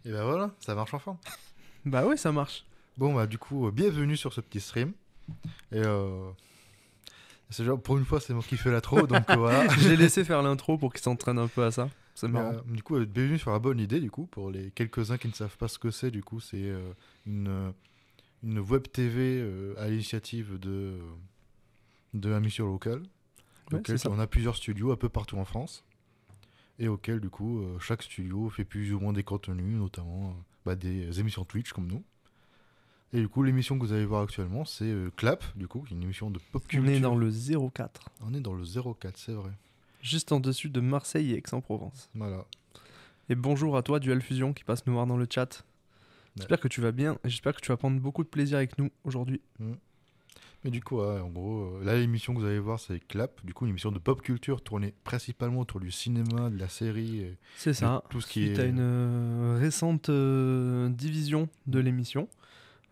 Et ben voilà, ça marche enfin. Bah ouais, ça marche. Bon bah du coup, bienvenue sur ce petit stream. Et c'est genre, pour une fois, c'est moi qui fais l'intro, donc voilà. J'ai laissé faire l'intro pour qu'il s'entraîne un peu à ça. C'est marrant. Du coup, bienvenue sur la bonne idée, du coup, pour les quelques-uns qui ne savent pas ce que c'est, du coup, c'est une web TV à l'initiative de émission locale. Ouais, c'est ça. On a plusieurs studios un peu partout en France. Et auquel, du coup, chaque studio fait plus ou moins des contenus, notamment des émissions Twitch comme nous. Et du coup, l'émission que vous allez voir actuellement, c'est Clap, du coup, qui est une émission de pop culture. On est dans le 04. On est dans le 04, c'est vrai. Juste en dessus de Marseille et Aix-en-Provence. Voilà. Et bonjour à toi, Dual Fusion, qui passe nous voir dans le chat. J'espère que tu vas bien et j'espère que tu vas prendre beaucoup de plaisir avec nous aujourd'hui. Mais du coup, ouais, en gros, là, l'émission que vous allez voir, c'est Clap, du coup, une émission de pop culture tournée principalement autour du cinéma, de la série. C'est ça. Tout ce qui Suite à une récente division de l'émission.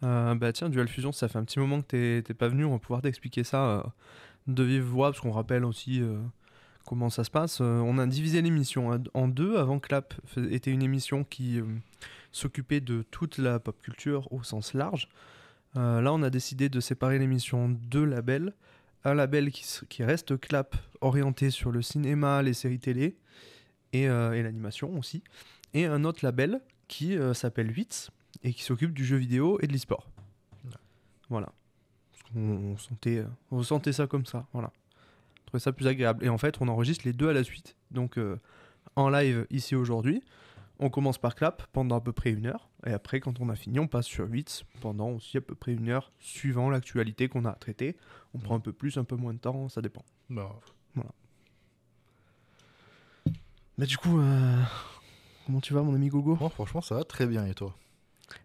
Tiens, Dual Fusion, ça fait un petit moment que t'es pas venu, on va pouvoir t'expliquer ça de vive voix, parce qu'on rappelle aussi comment ça se passe. On a divisé l'émission en deux. Avant, Clap était une émission qui s'occupait de toute la pop culture au sens large. Là, on a décidé de séparer l'émission en deux labels. Un label qui reste Clap, orienté sur le cinéma, les séries télé et l'animation aussi. Et un autre label qui s'appelle Wits et qui s'occupe du jeu vidéo et de l'e-sport. Ouais. Voilà. On sentait ça comme ça. Voilà. On trouvait ça plus agréable. Et en fait, on enregistre les deux à la suite. Donc, en live ici aujourd'hui. On commence par Clap pendant à peu près 1 heure. Et après, quand on a fini, on passe sur 8 pendant aussi à peu près 1 heure, suivant l'actualité qu'on a à traiter. On prend un peu plus, un peu moins de temps, ça dépend. Voilà. Mais du coup, comment tu vas, mon ami Gogo ? Bon, franchement, ça va très bien, et toi ?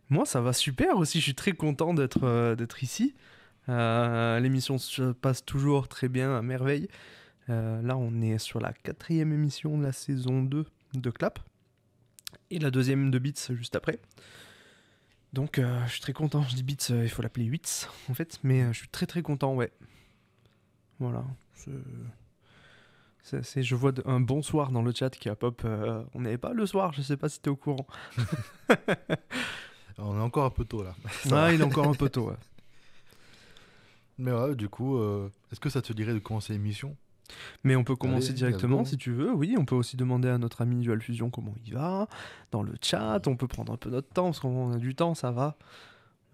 Moi, ça va super aussi. Je suis très content d'être ici. L'émission se passe toujours très bien, à merveille. Là, on est sur la 4e émission de la saison 2 de Clap. Et la 2e de Beats juste après. Donc je suis très content. Je dis Beats, il faut l'appeler 8 en fait. Mais je suis très très content, ouais. Voilà. Je vois un bonsoir dans le chat qui a pop. On n'avait pas le soir, je sais pas si t'es au courant. On est encore un peu tôt là. Il est encore un peu tôt, ouais. Mais ouais, du coup, est-ce que ça te dirait de commencer l'émission ? Mais on peut commencer directement bon. si tu veux. Oui, on peut aussi demander à notre ami Dual Fusion comment il va. Dans le chat, on peut prendre un peu notre temps parce qu'on a du temps, ça va.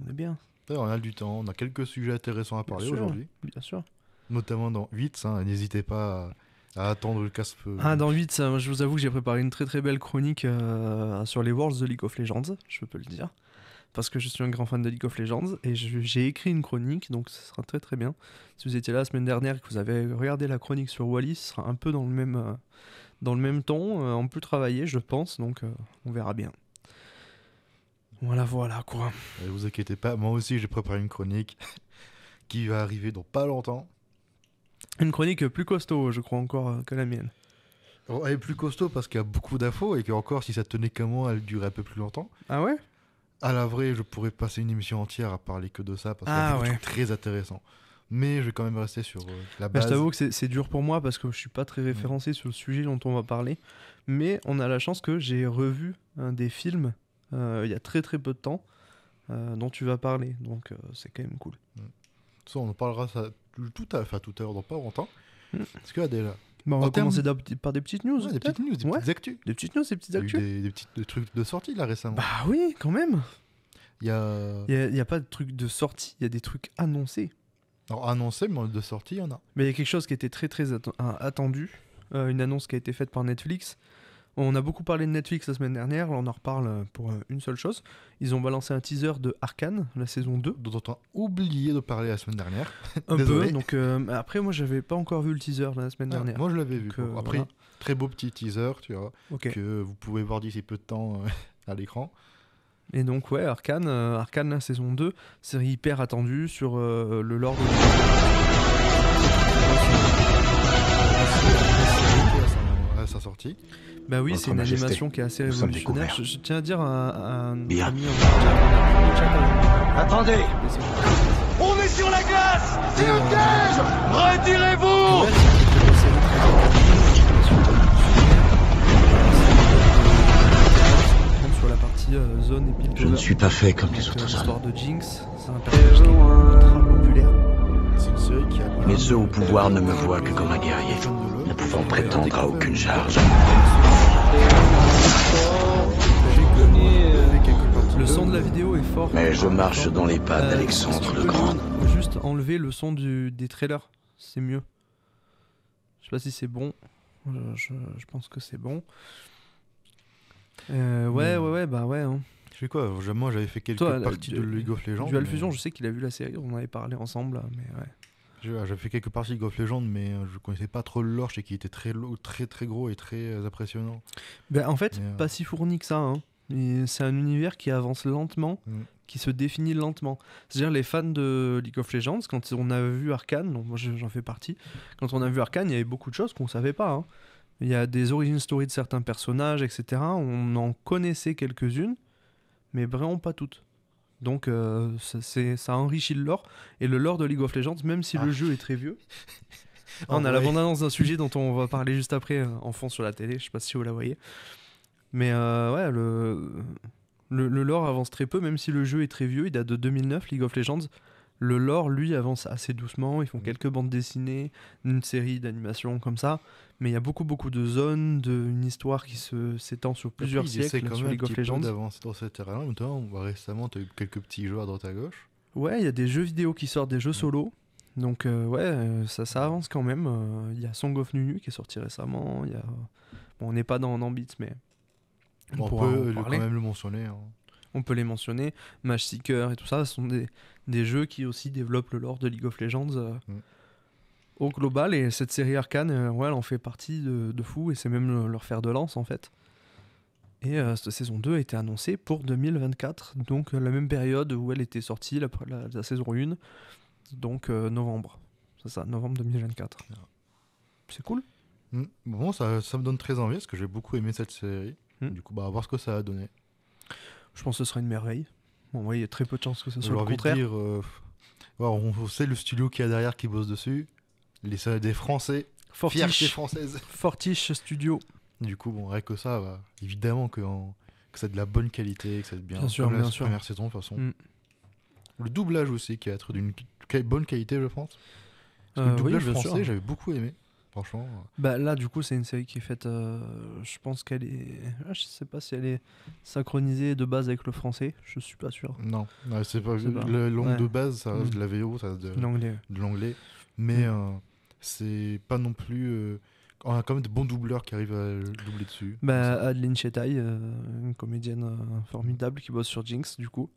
On est bien. On a du temps, on a quelques sujets intéressants à parler aujourd'hui. Bien sûr. Notamment dans 8, n'hésitez pas à attendre le casse-feu. Dans 8, je vous avoue que j'ai préparé une très très belle chronique sur les Worlds de League of Legends, je peux le dire. Parce que je suis un grand fan de League of Legends et j'ai écrit une chronique, donc ce sera très très bien. Si vous étiez là la semaine dernière et que vous avez regardé la chronique sur Wally, ce sera un peu dans le même ton, en plus travaillé je pense, donc on verra bien. Voilà quoi. Ne vous inquiétez pas, moi aussi j'ai préparé une chronique qui va arriver dans pas longtemps. Une chronique plus costaud je crois encore que la mienne. Elle est plus costaud parce qu'il y a beaucoup d'infos et que encore si ça tenait qu'à moi, elle durerait un peu plus longtemps. Ah ouais ? À la vraie, je pourrais passer une émission entière à parler que de ça parce qu'il y a beaucoup de trucs très intéressants. Mais je vais quand même rester sur la base. Je t'avoue que c'est dur pour moi parce que je suis pas très référencé sur le sujet dont on va parler. Mais on a la chance que j'ai revu des films il y a très très peu de temps dont tu vas parler. Donc c'est quand même cool. Ça, on en parlera ça tout à l'heure dans pas longtemps. Parce que là déjà... on va commencer par des petites news. Des petites news, des petites actus. Des petites news, des petites actus. Des petits trucs de sortie là récemment. Bah oui, quand même. Il y a pas de trucs de sortie, il y a des trucs annoncés. Alors annoncés, mais de sortie, il y en a. Mais il y a quelque chose qui était très très attendu. Une annonce qui a été faite par Netflix. On a beaucoup parlé de Netflix la semaine dernière, là on en reparle pour une seule chose. Ils ont balancé un teaser de Arcane, la saison 2. Dont on a oublié de parler la semaine dernière. Un peu, donc après moi j'avais pas encore vu le teaser la semaine dernière. Moi je l'avais vu. Après, voilà. Très beau petit teaser, tu vois, que vous pouvez voir d'ici peu de temps à l'écran. Et donc ouais, Arcane la saison 2, série hyper attendue sur le lore de sa sortie. Bah oui, Votre c'est une Majesté, animation qui est assez révolutionnaire. Je tiens à dire à un Bien. ami en chat. Attendez. On est sur la glace! C'est une neige! Retirez-vous! Sur la partie aussi Zone et Piltover. Je ne suis pas fait comme les Donc, autres l'histoire hommes. de Jinx, c'est un personnage qui est ultra populaire. C'est une série qui a. Mais ceux au pouvoir ne me voient que comme un guerrier, ne pouvant prétendre à aucune charge. Le son de la vidéo est fort. Mais je marche dans les pas si d'Alexandre tu le peux Grand. juste enlever le son des trailers, c'est mieux. Je sais pas si c'est bon. Je pense que c'est bon. Ouais, bah ouais. Hein. Je sais quoi, moi j'avais fait quelques Toi, parties de League of Legends. Dual mais- Fusion, je sais qu'il a vu la série, on en avait parlé ensemble, mais ouais. J'avais fait quelques parties de League of Legends, mais je connaissais pas trop le lore, je sais qu'il était très gros et très impressionnant. Ben, en fait, Mais, pas si fourni que ça. Hein. Et c'est un univers qui avance lentement, qui se définit lentement. C'est-à-dire les fans de League of Legends, quand on a vu Arcane, donc moi j'en fais partie, quand on a vu Arcane, il y avait beaucoup de choses qu'on savait pas. Hein. Il y a des origin stories de certains personnages, etc. On en connaissait quelques-unes, mais vraiment pas toutes. Donc ça enrichit le lore. Et le lore de League of Legends, même si le jeu est très vieux. On a la bande-annonce d'un sujet dont on va parler juste après en fond sur la télé, je sais pas si vous la voyez. Mais ouais, le lore avance très peu, même si le jeu est très vieux, il date de 2009, League of Legends. Le lore, lui, avance assez doucement, ils font quelques bandes dessinées, une série d'animations comme ça, mais il y a beaucoup de zones, une histoire qui s'étend sur plusieurs siècles sur League of Legends. D'avancer dans cette terrain-là, notamment récemment, tu as eu quelques petits jeux à droite à gauche. Ouais, il y a des jeux vidéo qui sortent, des jeux solo. Donc ça avance quand même. Il y a Song of Nunu qui est sorti récemment. Bon, on n'est pas dans Beats, mais On pourra peut en quand parler. même le mentionner. Hein. On peut les mentionner. Match Seeker et tout ça, ce sont des jeux qui aussi développent le lore de League of Legends au global. Et cette série Arcane, ouais, elle en fait partie de fou. Et c'est même leur fer de lance en fait. Et cette saison 2 a été annoncée pour 2024. Donc la même période où elle était sortie, la saison 1. Donc novembre. C'est ça, novembre 2024. C'est cool. Bon, ça me donne très envie parce que j'ai beaucoup aimé cette série. Du coup, à voir ce que ça a donné. Je pense que ce sera une merveille. Bon, oui, il y a très peu de chances que ce soit J'ai le envie contraire. de dire, on sait le studio qu'il y a derrière qui bosse dessus. Des Français, fierté française. Fortiche Studio. Du coup, bon, rien que ça, évidemment que c'est de la bonne qualité, que c'est bien. Bien sûr, comme bien la sûr. première saison, de toute façon. Mm. Le doublage aussi, qui va être d'une bonne qualité, je pense. Parce que le Oui, doublage bien français, sûr. j'avais beaucoup aimé. Franchement. Bah là, du coup, c'est une série qui est faite. Je pense qu'elle est. Je sais pas si elle est synchronisée de base avec le français. Je suis pas sûr. Non, c'est pas. C'est pas- Le langue ouais. de base, ça reste de la VO, ça reste L'anglais. de l'anglais. Mais c'est pas non plus. On a quand même de bons doubleurs qui arrivent à doubler dessus. Bah, Adeline Chetaille, une comédienne formidable qui bosse sur Jinx, du coup.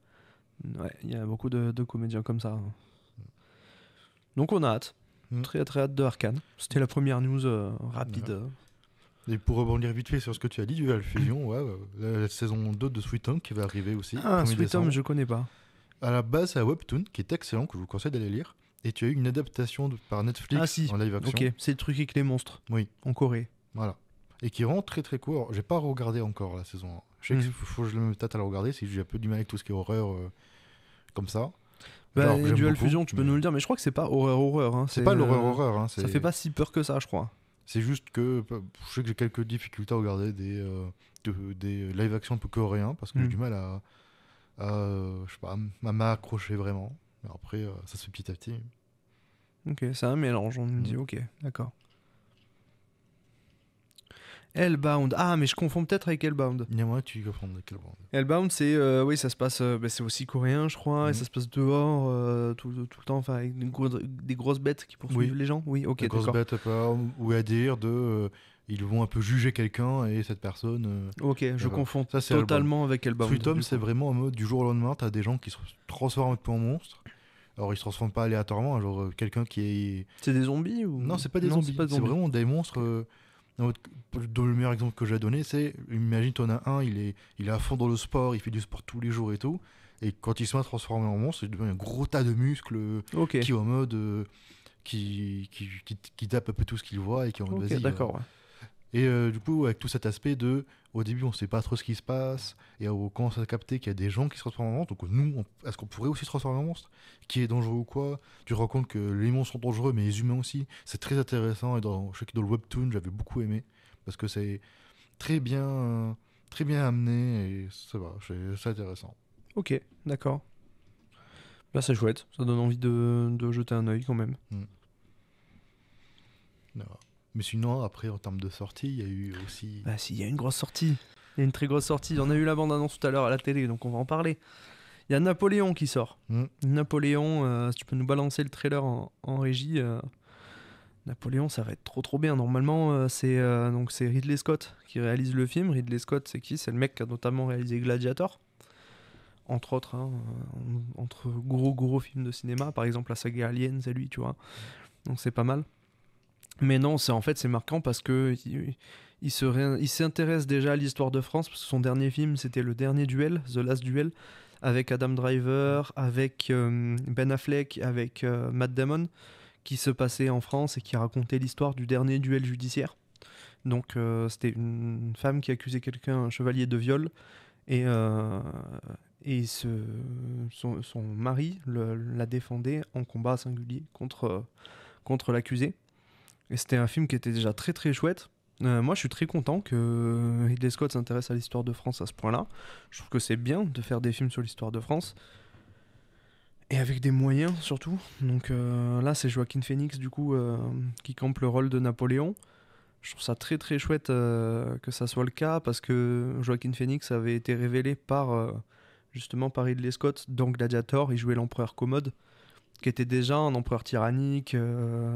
Ouais, il y a beaucoup de comédiens comme ça. Donc on a hâte. Très hâte de Arcane. C'était la première news rapide. Et pour rebondir vite fait sur ce que tu as dit, Dual Fusion, la saison 2 de Sweet Home qui va arriver aussi. Ah, 1er Sweet décembre. Home, je connais pas. À la base, c'est un webtoon qui est excellent, que je vous conseille d'aller lire. Et tu as eu une adaptation par Netflix en live action. Ok, c'est le truc avec les monstres. Oui. En Corée. Voilà. Et qui rend très très court. J'ai pas regardé encore la saison 1. Je sais qu'il faut que je me tâte à la regarder, si j'ai un peu du mal avec tout ce qui est horreur comme ça. Bah, Alors que j'aime Dual beaucoup, Fusion, tu peux nous le dire, mais je crois que c'est pas horreur. Hein. C'est pas l'horreur. Hein, ça fait pas si peur que ça, je crois. C'est juste que je sais que j'ai quelques difficultés à regarder des live action un peu coréens parce que j'ai du mal à je sais pas, à m'accrocher vraiment. Mais après, ça se fait petit à petit. Ok, c'est un mélange, on me dit, ok, d'accord. Hellbound. Ah, mais je confonds peut-être avec Hellbound. Il y a moyen que tu confondes avec Hellbound. Hellbound, c'est oui, ça se passe, c'est aussi coréen, je crois, et ça se passe dehors tout le temps, enfin avec des grosses bêtes qui poursuivent les gens. Oui, ok, des grosses bêtes, ou à dire ils vont un peu juger quelqu'un et cette personne. Ok, je confonds ça, c'est totalement avec Hellbound. Sweet Home, c'est vraiment en mode du jour au lendemain, t'as des gens qui se transforment un peu en monstres. Alors ils se transforment pas aléatoirement, genre quelqu'un qui est. C'est des zombies ou. Non, c'est pas des zombies, c'est vraiment des monstres. Dans le meilleur exemple que j'ai donné, c'est imagine t'en as un, il est à fond dans le sport, il fait du sport tous les jours et tout, et quand il se met à transformer en monstre, il devient un gros tas de muscles qui est en mode qui tape un peu tout ce qu'il voit et qui est en mode vas-y. D'accord. Ouais. Et du coup, avec tout cet aspect au début, on sait pas trop ce qui se passe, et on commence à capter qu'il y a des gens qui se transforment en monstres, donc nous, est-ce qu'on pourrait aussi se transformer en monstre ? Qui est dangereux ou quoi ? Tu te rends compte que les monstres sont dangereux, mais les humains aussi. C'est très intéressant, et je sais que dans le webtoon, j'avais beaucoup aimé, parce que c'est très bien très bien amené et ça va, c'est intéressant. Ok, d'accord. Là, c'est chouette. Ça donne envie de jeter un œil quand même. Voilà. Mais sinon, après, en termes de sortie, il y a eu aussi... Bah si, il y a une grosse sortie. Il y a une très grosse sortie. On a eu la bande-annonce tout à l'heure à la télé, donc on va en parler. Il y a Napoléon qui sort. Napoléon, si tu peux nous balancer le trailer en régie. Napoléon, ça va être trop bien. Normalement, donc c'est Ridley Scott qui réalise le film. Ridley Scott, c'est qui? C'est le mec qui a notamment réalisé Gladiator. Entre autres, entre gros films de cinéma. Par exemple, la saga Alien, c'est lui, tu vois. Donc c'est pas mal. Mais non, c'est marquant parce que il s'intéresse déjà à l'histoire de France, parce que son dernier film, c'était Le Dernier Duel, The Last Duel, avec Adam Driver, avec Ben Affleck, avec Matt Damon, qui se passait en France et qui racontait l'histoire du dernier duel judiciaire. Donc c'était une femme qui accusait quelqu'un, un chevalier, de viol, et son mari la défendait en combat singulier contre l'accusé. Et c'était un film qui était déjà très très chouette. Moi, je suis très content que Ridley Scott s'intéresse à l'histoire de France à ce point-là. Je trouve que c'est bien de faire des films sur l'histoire de France. Et avec des moyens, surtout. Donc là, c'est Joaquin Phoenix, du coup, qui campe le rôle de Napoléon. Je trouve ça très très chouette que ça soit le cas, parce que Joaquin Phoenix avait été révélé justement par Ridley Scott dans Gladiator. Il jouait l'empereur Commode, qui était déjà un empereur tyrannique,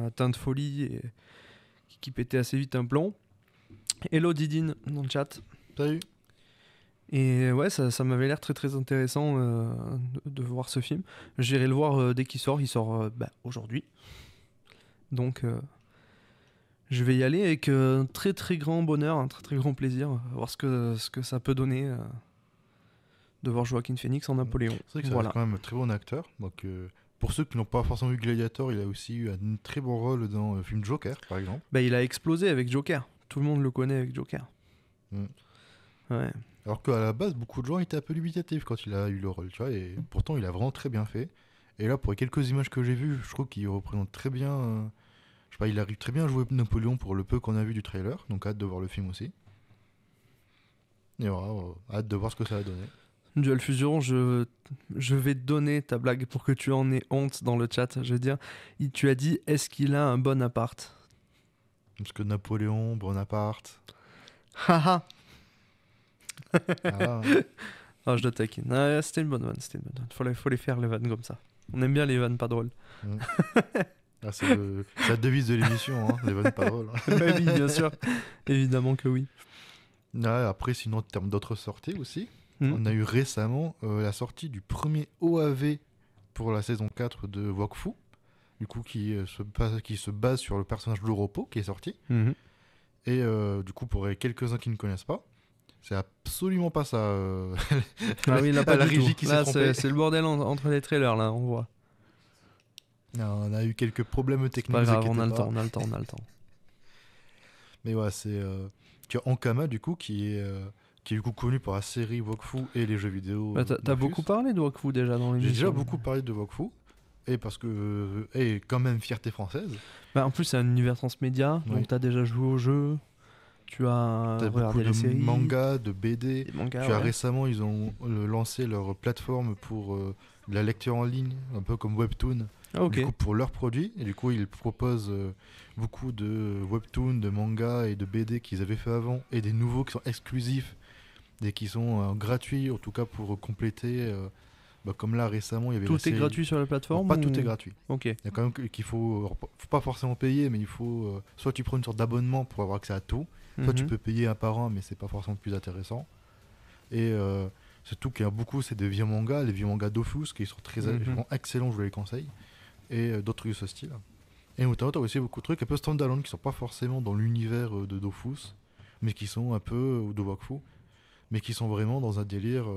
atteint de folie, et qui pétait assez vite un plomb. Hello Didine dans le chat. Salut. Et ouais, ça m'avait l'air très très intéressant de voir ce film. J'irai le voir dès qu'il sort. Il sort aujourd'hui. Donc je vais y aller avec un très très grand bonheur, un très très grand plaisir, voir ce que ça peut donner de voir Joaquin Phoenix en Napoléon. C'est vrai que ça reste quand même un très bon acteur. Donc pour ceux qui n'ont pas forcément vu Gladiator, il a aussi eu un très bon rôle dans le film Joker, par exemple. Il a explosé avec Joker. Tout le monde le connaît avec Joker. Ouais. Alors qu'à la base, beaucoup de gens étaient un peu dubitatifs quand il a eu le rôle, tu vois, et pourtant il a vraiment très bien fait. Et là, pour les quelques images que j'ai vues, je trouve qu'il représente très bien... je sais pas, il arrive très bien à jouer Napoléon pour le peu qu'on a vu du trailer, donc hâte de voir le film aussi. Et voilà, hâte de voir ce que ça va donner. Dual Fusion, je vais te donner ta blague pour que tu en aies honte dans le chat. Je veux dire, tu as dit, est-ce qu'il a un bon appart? Parce que Napoléon, Bonaparte... Haha. Ah, Je te taquine. C'était une bonne vanne. Faut les faire, les vannes comme ça. On aime bien les vannes pas drôles. c'est la devise de l'émission, hein, les vannes pas drôles. Oui, bien sûr. Évidemment que oui. Après, sinon, en termes d'autres sorties aussi, on a eu récemment la sortie du premier OAV pour la saison 4 de Wakfu, du coup, qui se base sur le personnage de l'Europo qui est sorti. Et du coup, pour quelques-uns qui ne connaissent pas, c'est absolument pas ça. Ah oui, là, pas la du régie tout. qui Là, s'est trompée. c'est le bordel entre les trailers, là, on voit. Non, on a eu quelques problèmes techniques. Pas grave, vous on a le inquiétez temps, pas. on a le temps. Mais ouais, c'est... tu as Ankama, du coup, qui est du coup connu pour la série Wakfu et les jeux vidéo. T'as Dofus. beaucoup parlé de Wakfu déjà dans l'émission. J'ai déjà beaucoup parlé de Wakfu. Et parce que... et quand même fierté française. En plus, c'est un univers transmédia, Oui. donc t'as déjà joué au jeu. Tu as T'as beaucoup regardé les de séries. mangas, de BD. Des mangas, Tu as ouais. récemment, ils ont lancé leur plateforme pour la lecture en ligne, un peu comme Webtoon. Ah, ok. Du coup, pour leurs produits. Et du coup, ils proposent beaucoup de Webtoon, de mangas et de BD qu'ils avaient fait avant. Et des nouveaux qui sont exclusifs et qui sont gratuits, en tout cas pour compléter. Comme là, récemment, il y avait Tout est gratuit sur la plateforme? Pas tout ou- est gratuit. Ok. Il y a quand même qu'il faut pas forcément payer, mais il faut soit tu prends une sorte d'abonnement pour avoir accès à tout, soit tu peux payer un par an, mais c'est pas forcément plus intéressant. Et surtout qu'il y a beaucoup, c'est des vieux mangas, les vieux mangas Dofus qui sont très vraiment excellents, je vous les conseille, et d'autres trucs de ce style. Et notamment, tu as aussi beaucoup de trucs un peu standalone qui sont pas forcément dans l'univers de Dofus, mais qui sont un peu, ou de Wakfu, mais qui sont vraiment dans un délire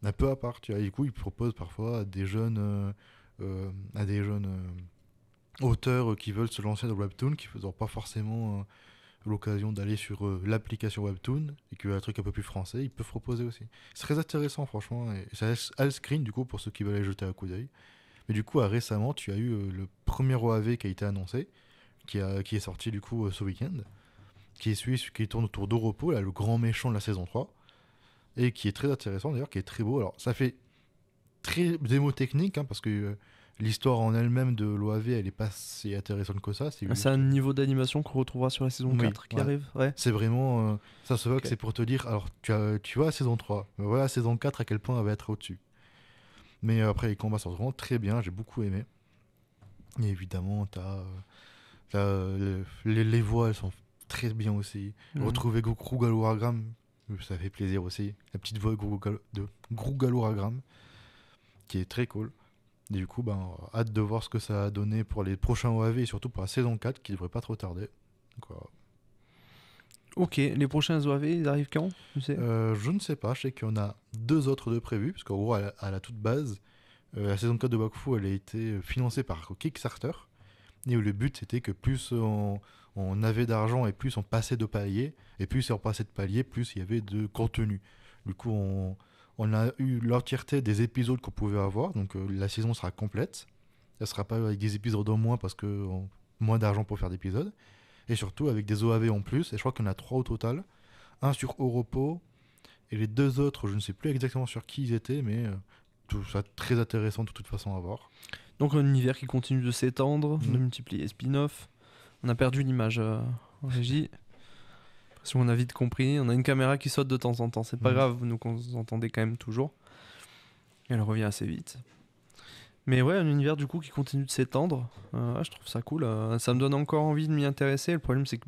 un peu à part. Tu vois. Et du coup, ils proposent parfois à des jeunes auteurs qui veulent se lancer dans Webtoon, qui n'ont pas forcément l'occasion d'aller sur l'application Webtoon, et qu'il y a un truc un peu plus français, ils peuvent proposer aussi. C'est très intéressant, franchement, et c'est all screen, du coup, pour ceux qui veulent aller jeter un coup d'œil. Mais du coup, récemment, tu as eu le premier OAV qui a été annoncé, qui est sorti, du coup, ce week-end, qui tourne autour d'Europo, là, le grand méchant de la saison 3. et qui est très intéressant d'ailleurs, qui est très beau. Alors, ça fait très démo technique, hein, parce que l'histoire en elle-même de l'OAV, elle est pas si intéressante que ça. C'est Ah, c'est un niveau d'animation qu'on retrouvera sur la saison Oui, 4 qui ouais. arrive. Ouais. C'est vraiment. Ça se voit Ok. que c'est pour te dire. Alors, tu vois la saison 3, mais voilà la saison 4 à quel point elle va être au-dessus. Mais après, les combats sont vraiment très bien, j'ai beaucoup aimé. Et évidemment, les voix, elles sont très bien aussi. Mhm. Retrouver Gru Galoragram, ça fait plaisir aussi. La petite voix de Gru Galoragram, qui est très cool. Et du coup, hâte de voir ce que ça a donné pour les prochains OAV et surtout pour la saison 4 qui devrait pas trop tarder. Donc, voilà. Ok, les prochains OAV, ils arrivent quand tu sais Je ne sais pas, je sais qu'il y en a 2 autres de prévus, parce qu'en gros, à la toute base, la saison 4 de Wakfu, elle a été financée par Kickstarter, et où le but c'était que plus on avait d'argent et plus on passait de palier, et plus on passait de palier, plus il y avait de contenu. Du coup, on a eu l'entièreté des épisodes qu'on pouvait avoir, donc la saison sera complète. Elle sera pas avec des épisodes en moins, parce que moins d'argent pour faire d'épisodes, et surtout avec des OAV en plus, et je crois qu'il y en a 3 au total. Un sur Oropo, et les 2 autres, je ne sais plus exactement sur qui ils étaient, mais tout ça très intéressant de toute façon à voir. Donc un univers qui continue de s'étendre, de Mhm. multiplier les spin-offs. On a perdu l'image en régie. Si on a vite compris, on a une caméra qui saute de temps en temps. C'est pas Mhm. grave, vous nous entendez quand même toujours. Elle revient assez vite. Mais ouais, un univers du coup qui continue de s'étendre. Je trouve ça cool. Ça me donne encore envie de m'y intéresser. Le problème c'est que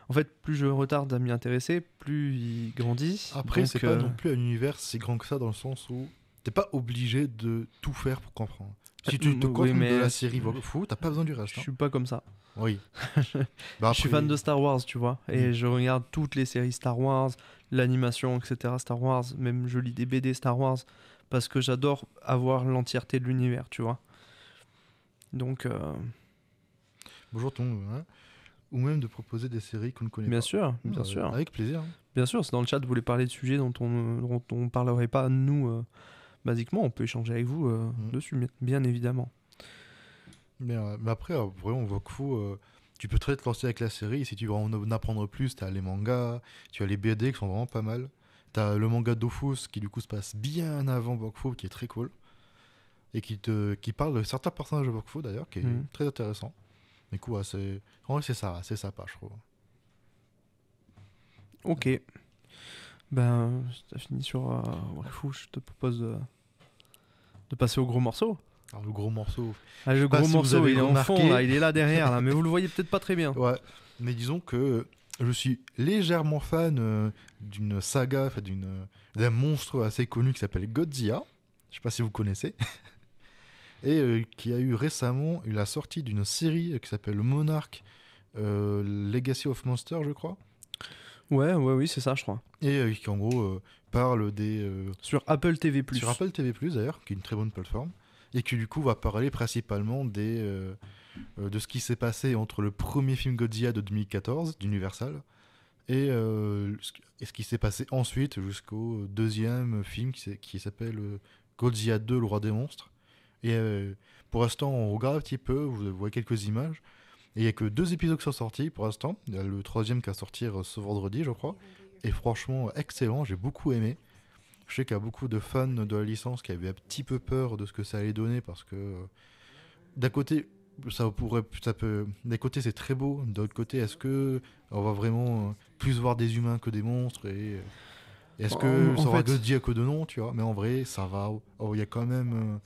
en fait, plus je retarde à m'y intéresser, plus il grandit. Après, Donc, c'est pas non plus un univers si grand que ça, dans le sens où t'es pas obligé de tout faire pour comprendre. Si tu te oui, contentes mais de la série Wakfu, t'as pas besoin du reste. je hein. suis pas comme ça. Oui. Je suis fan de Star Wars, tu vois, et Mm. je regarde toutes les séries Star Wars, l'animation, etc. Star Wars, même je lis des BD Star Wars, parce que j'adore avoir l'entièreté de l'univers, tu vois. Donc, Bonjour ton. Hein. Ou même de proposer des séries qu'on ne connaît bien pas. sûr, bien Ouais, sûr. Avec plaisir. hein. Bien sûr, si dans le chat vous voulez parler de sujets dont on parlerait pas, nous, basiquement, on peut échanger avec vous dessus, bien évidemment. Mais après, vraiment, Wakfu, tu peux très te lancer avec la série. Et si tu veux en apprendre plus, t'as les mangas, tu as les BD qui sont vraiment pas mal. T'as le manga Dofus qui du coup se passe bien avant Wakfu, qui est très cool. Et qui parle de certains personnages de Wakfu d'ailleurs, qui est Mhm. très intéressant. Du coup, en vrai, c'est ça, c'est sympa, je trouve. Ok. Ben, t'as fini sur Wakfu, je te propose de passer au gros morceau. Alors, le gros morceau. Ah, le pas gros si vous morceau, avez il est en remarqué. fond, là, il est là derrière, là, mais vous le voyez peut-être pas très bien. Ouais, mais disons que je suis légèrement fan d'une saga, enfin, d'un monstre assez connu qui s'appelle Godzilla. Je sais pas si vous connaissez. Et qui a eu récemment eu la sortie d'une série qui s'appelle Monarch Legacy of Monsters, je crois. Oui, c'est ça, je crois. Et qui en gros parle des. Sur Apple TV+. Sur Apple TV, d'ailleurs, qui est une très bonne plateforme. Et qui du coup va parler principalement de ce qui s'est passé entre le premier film Godzilla de 2014 d'Universal et ce qui s'est passé ensuite jusqu'au deuxième film qui s'appelle Godzilla 2, le roi des monstres. Et pour l'instant, on regarde un petit peu, vous voyez quelques images. Et il n'y a que 2 épisodes qui sont sortis pour l'instant. Il y a le 3e qui va sortir ce vendredi, je crois. Et franchement, excellent, j'ai beaucoup aimé. Je sais qu'il y a beaucoup de fans de la licence qui avaient un petit peu peur de ce que ça allait donner parce que d'un côté, d'un côté c'est très beau, de l'autre côté, est-ce que on va vraiment plus voir des humains que des monstres et est-ce que En ça aura fait- Godzilla que de nom, tu vois? Mais en vrai, ça va. Il y a quand même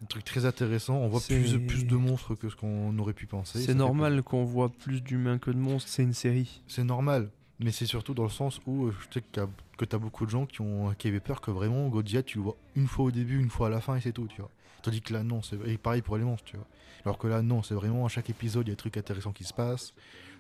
un truc très intéressant. On voit C'est- plus de monstres que ce qu'on aurait pu penser. Ça C'est fait normal qu'on voit plus d'humains que de monstres, c'est une série. C'est normal, mais c'est surtout dans le sens où je sais que t'as beaucoup de gens qui avaient peur que vraiment Godzilla tu le vois une fois au début, une fois à la fin et c'est tout, tu vois. Tandis que là non, et pareil pour les monstres, tu vois. Alors que là non, c'est vraiment à chaque épisode il y a des trucs intéressants qui se passent.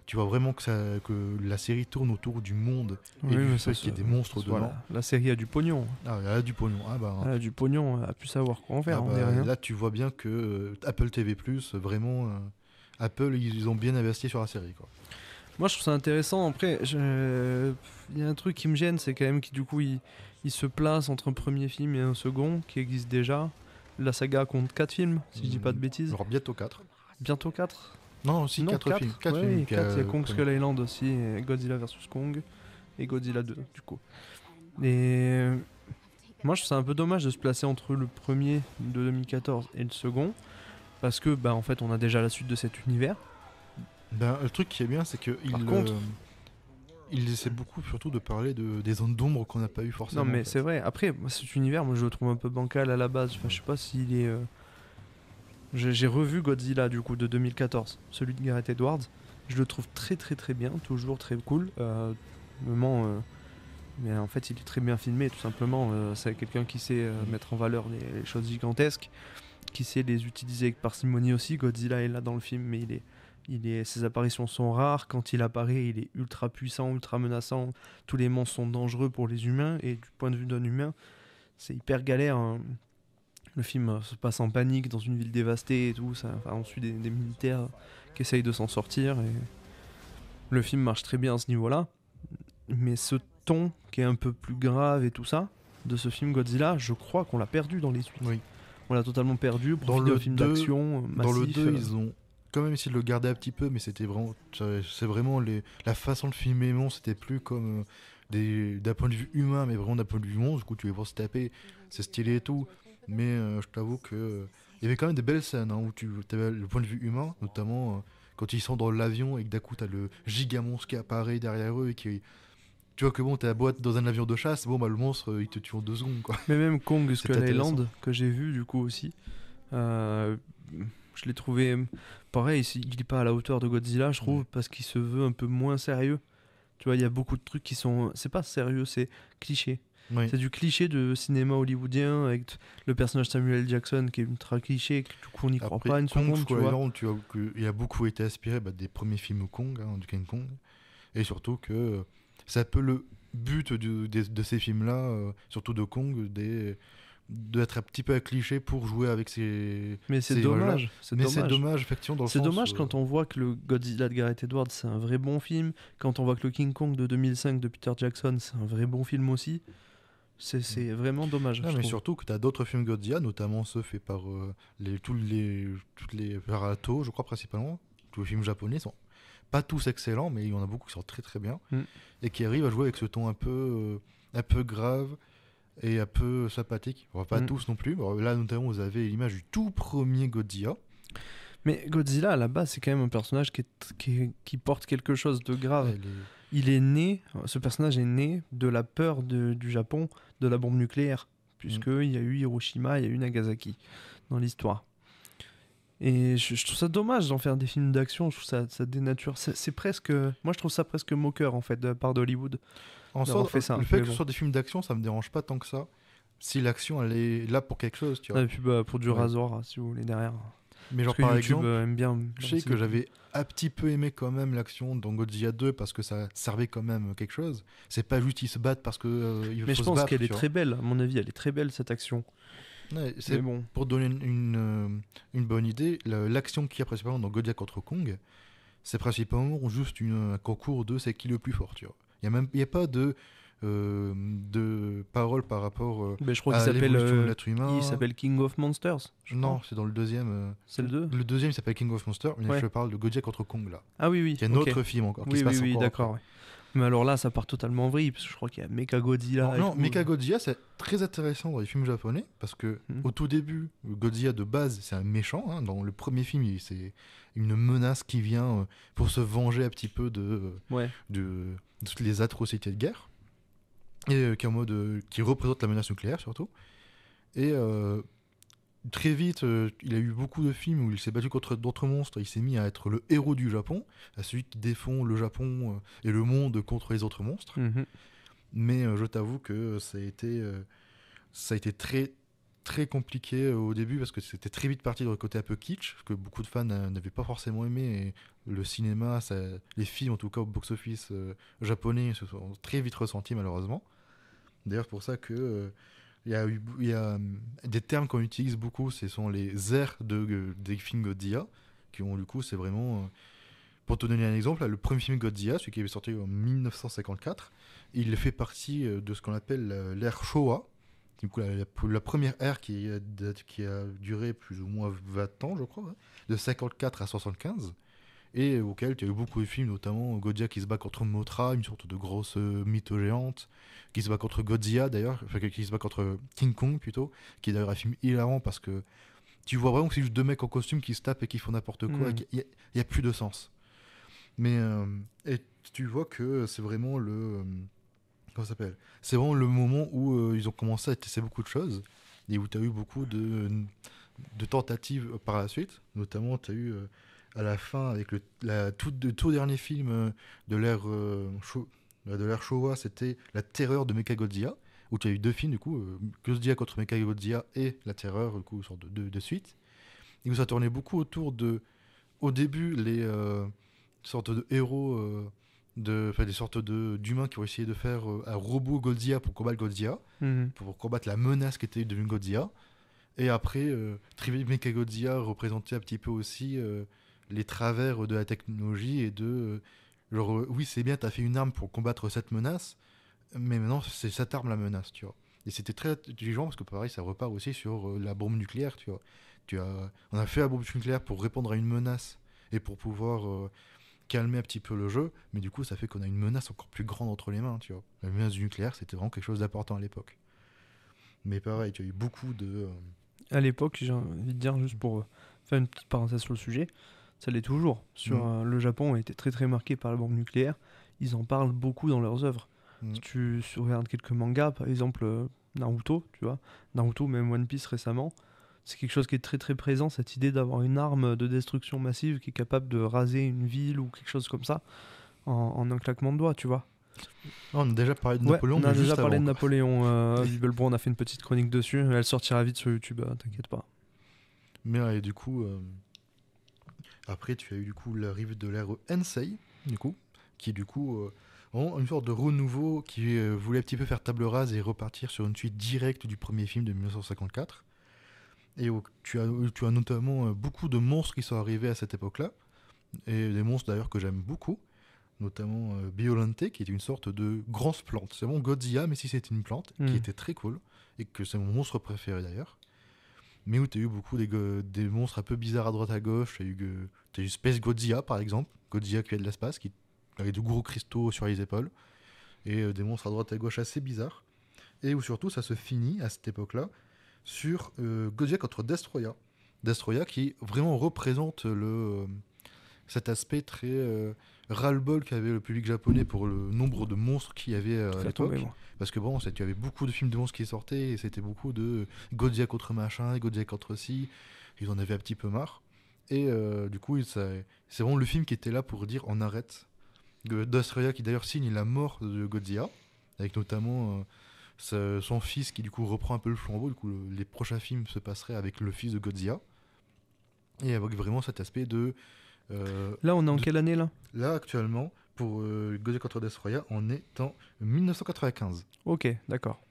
Tu vois vraiment que la série tourne autour du monde et du fait qu'il y ait des monstres dedans. Voilà, la série a du pognon. Ah, il y a du pognon. Ah bah, Elle a du pognon, elle a pu savoir quoi en faire, ah on bah, est rien. là tu vois bien que Apple TV+, vraiment, Apple ils ont bien investi sur la série, quoi. Moi je trouve ça intéressant, après, il y a un truc qui me gêne, c'est quand même qu'il du coup il se place entre un premier film et un second qui existe déjà. La saga compte 4 films, si je dis pas de bêtises. Alors bientôt 4. Bientôt 4. Non, si, Non, 4 films. 4 ouais, films. quatre, il y a Kong Skull Island aussi, et Godzilla vs Kong et Godzilla 2 du coup. Et moi je trouve ça un peu dommage de se placer entre le premier de 2014 et le second, parce que en fait on a déjà la suite de cet univers. Ben, le truc qui est bien, c'est que il essaie beaucoup surtout de parler des zones d'ombre qu'on n'a pas eu forcément. Non mais en fait. c'est vrai, après moi, cet univers moi je le trouve un peu bancal à la base, enfin je sais pas s'il est... J'ai revu Godzilla du coup de 2014, celui de Gareth Edwards, je le trouve très très très bien, toujours très cool, vraiment, mais en fait il est très bien filmé tout simplement, c'est quelqu'un qui sait mettre en valeur les choses gigantesques, qui sait les utiliser avec parcimonie aussi. Godzilla est là dans le film, mais ses apparitions sont rares. Quand il apparaît, il est ultra puissant, ultra menaçant. Tous les monstres sont dangereux pour les humains, et du point de vue d'un humain, c'est hyper galère. Hein. Le film se passe en panique dans une ville dévastée et tout. On suit des militaires qui essayent de s'en sortir. Et le film marche très bien à ce niveau-là. Mais ce ton qui est un peu plus grave et tout ça, de ce film Godzilla, je crois qu'on l'a perdu dans les suites. Oui. On l'a totalement perdu pour Dans le film 2, d'action massif. Dans le 2, ils ont quand même essayé de le garder un petit peu, mais c'est vraiment la façon de filmer les monstres, c'était plus comme d'un point de vue humain, mais vraiment d'un point de vue monstre. Du coup, tu les vois se taper, c'est stylé et tout. Mais je t'avoue que il y avait quand même des belles scènes où tu avais le point de vue humain, notamment quand ils sont dans l'avion et que d'un coup, tu as le gigamonstre qui apparaît derrière eux et qui... Tu vois que bon, t'es à boîte dans un avion de chasse, bon bah le monstre il te tue en 2 secondes quoi. Mais même Kong Skull intéressant. Island, que j'ai vu du coup aussi, je l'ai trouvé pareil, il est pas à la hauteur de Godzilla, je trouve, parce qu'il se veut un peu moins sérieux. Tu vois, il y a beaucoup de trucs qui sont... C'est pas sérieux, c'est cliché. Oui. C'est du cliché de cinéma hollywoodien, avec le personnage Samuel Jackson qui est ultra cliché, que du coup on n'y croit Après, pas une Kong seconde, tu Skull vois. Island, tu vois qu'il a beaucoup été inspiré des premiers films Kong, du King Kong. Et surtout que c'est un peu le but de ces films-là, surtout de Kong, d'être un petit peu un cliché pour jouer avec ces... Mais c'est ces dommage. images-là. C'est Mais dommage. c'est dommage, effectivement, dans le C'est sens... dommage quand on voit que le Godzilla de Gareth Edwards c'est un vrai bon film, quand on voit que le King Kong de 2005 de Peter Jackson c'est un vrai bon film aussi. C'est vraiment dommage. Non, je mais trouve. surtout que tu as d'autres films Godzilla, notamment ceux faits par toutes les par Toho, je crois principalement. Tous les films japonais sont pas tous excellents, mais il y en a beaucoup qui sont très très bien et qui arrivent à jouer avec ce ton un peu grave et un peu sympathique. Enfin, pas tous non plus. Alors, là, notamment, vous avez l'image du tout premier Godzilla. Mais Godzilla à la base c'est quand même un personnage qui porte quelque chose de grave. Il est né, ce personnage est né de la peur du Japon de la bombe nucléaire, puisqu'il y a eu Hiroshima, il y a eu Nagasaki dans l'histoire. Et je trouve ça dommage d'en faire des films d'action, je trouve ça dénature. C'est presque... Moi je trouve ça presque moqueur en fait de la part d'Hollywood. En soi, fait ça, le fait mais que ce bon. soit des films d'action, ça me dérange pas tant que ça. Si l'action elle est là pour quelque chose, tu vois. Et puis pour du rasoir si vous voulez derrière. Mais genre Parce que par YouTube exemple, aime bien. je sais que j'avais un petit peu aimé quand même l'action dans Godzilla 2 parce que ça servait quand même quelque chose. C'est pas juste ils se battent parce que il faut Mais je se pense battre, qu'elle est tu vois. très belle, à mon avis, elle est très belle cette action. Ouais, c'est Mais bon. pour donner une bonne idée, l'action qu'il y a principalement dans Godzilla contre Kong, c'est principalement juste un concours de c'est qui le plus fort, tu vois. Il y a pas de parole par rapport Mais je crois à qu'il s'appelle l'évolution de l'être humain. il s'appelle King of Monsters. Non, c'est dans le deuxième. C'est le 2 Le deuxième il s'appelle King of Monsters, mais Ouais. je parle de Godzilla contre Kong là. Ah oui, oui. Il y a un ok. autre film encore qui Oui, se passe oui, encore d'accord. après. Ouais. Mais alors là, ça part totalement en vrille, parce que je crois qu'il y a Mechagodzilla. et Non, tout. Mechagodzilla, c'est très intéressant dans les films japonais parce que au tout début, Godzilla de base, c'est un méchant. Dans le premier film, c'est une menace qui vient pour se venger un petit peu de toutes les atrocités de guerre et qui représente la menace nucléaire surtout. Et très vite, il a eu beaucoup de films où il s'est battu contre d'autres monstres. Il s'est mis à être le héros du Japon, à celui qui défend le Japon et le monde contre les autres monstres. Mais je t'avoue que ça a été très très compliqué au début parce que c'était très vite parti dans le côté un peu kitsch que beaucoup de fans n'avaient pas forcément aimé. Et le cinéma, les films en tout cas au box-office japonais se sont très vite ressentis malheureusement. D'ailleurs pour ça que il y a des termes qu'on utilise beaucoup, ce sont les airs des films Godzilla, qui ont du coup, c'est vraiment... pour te donner un exemple, là, le premier film Godzilla, celui qui est sorti en 1954, il fait partie de ce qu'on appelle l'ère Showa, du coup, la première ère qui a duré plus ou moins 20 ans, je crois, de 54 à 75. et auquel tu as eu beaucoup de films, notamment Godzilla qui se bat contre Mothra, une sorte de grosse mytho géante, qui se bat contre Godzilla d'ailleurs, enfin qui se bat contre King Kong plutôt, qui est d'ailleurs un film hilarant parce que tu vois vraiment que c'est juste deux mecs en costume qui se tapent et qui font n'importe quoi, et il n'y a plus de sens. Mais et tu vois que c'est vraiment comment ça s'appelle, c'est vraiment le moment où ils ont commencé à tester beaucoup de choses et où tu as eu beaucoup de tentatives par la suite. Notamment, tu as eu à la fin, avec le tout dernier film de l'ère Showa, c'était La Terreur de Mechagodzilla, où tu as eu deux films, du coup, Godzilla contre Mechagodzilla et La Terreur, du coup, sorte de suite. Et où ça tournait beaucoup autour de, au début, les sortes de héros, des sortes d'humains qui ont essayé de faire un robot Godzilla pour combattre Godzilla, pour combattre la menace qui était devenue Godzilla. Et après, Mechagodzilla représentait un petit peu aussi les travers de la technologie et de genre, oui, c'est bien, t'as fait une arme pour combattre cette menace, mais maintenant c'est cette arme la menace, tu vois. Et c'était très intelligent parce que pareil, ça repart aussi sur la bombe nucléaire, tu vois. On a fait la bombe nucléaire pour répondre à une menace et pour pouvoir calmer un petit peu le jeu, mais du coup, ça fait qu'on a une menace encore plus grande entre les mains, tu vois. La menace du nucléaire, c'était vraiment quelque chose d'important à l'époque. Mais pareil, tu as eu beaucoup de... À l'époque, j'ai envie de dire, juste pour faire une petite parenthèse sur le sujet, ça l'est toujours. Le Japon a été très très marqué par la bombe nucléaire. Ils en parlent beaucoup dans leurs œuvres. Si tu regardes quelques mangas, par exemple Naruto, tu vois, Naruto, même One Piece récemment, c'est quelque chose qui est très très présent, cette idée d'avoir une arme de destruction massive qui est capable de raser une ville ou quelque chose comme ça en un claquement de doigts, tu vois. On a déjà parlé de Napoléon, on a mais juste déjà parlé avant, de Napoléon. Bibelbro, on a fait une petite chronique dessus. Elle sortira vite sur YouTube, t'inquiète pas. Mais du coup, après, tu as eu du coup l'arrivée de l'ère Heisei, du coup, qui est du coup une sorte de renouveau qui voulait un petit peu faire table rase et repartir sur une suite directe du premier film de 1954. Et tu as notamment beaucoup de monstres qui sont arrivés à cette époque-là, et des monstres d'ailleurs que j'aime beaucoup, notamment Biolante, qui est une sorte de grosse plante. C'est bon Godzilla, mais si c'est une plante, qui était très cool, et que c'est mon monstre préféré d'ailleurs. Mais où tu as eu beaucoup des monstres un peu bizarres à droite à gauche. Tu as eu Space Godzilla par exemple, Godzilla qui vient de l'espace, qui avait de gros cristaux sur les épaules, et des monstres à droite à gauche assez bizarres. Et où surtout ça se finit à cette époque-là sur Godzilla contre Destroya. Destroya qui vraiment représente cet aspect très ras-le-bol qu'avait le public japonais pour le nombre de monstres qu'il y avait à l'époque. Parce que bon, tu avais beaucoup de films de monstres qui sortaient et c'était beaucoup de Godzilla contre machin, Godzilla contre ci. Ils en avaient un petit peu marre. Et du coup, c'est vraiment le film qui était là pour dire on arrête. Destroya qui d'ailleurs signe la mort de Godzilla, avec notamment son fils qui du coup reprend un peu le flambeau. Du coup, les prochains films se passeraient avec le fils de Godzilla. Et avec vraiment cet aspect de... là, on est en quelle année là ? Là, actuellement, pour Godzilla contre Destroya, on est en 1995. Ok, d'accord.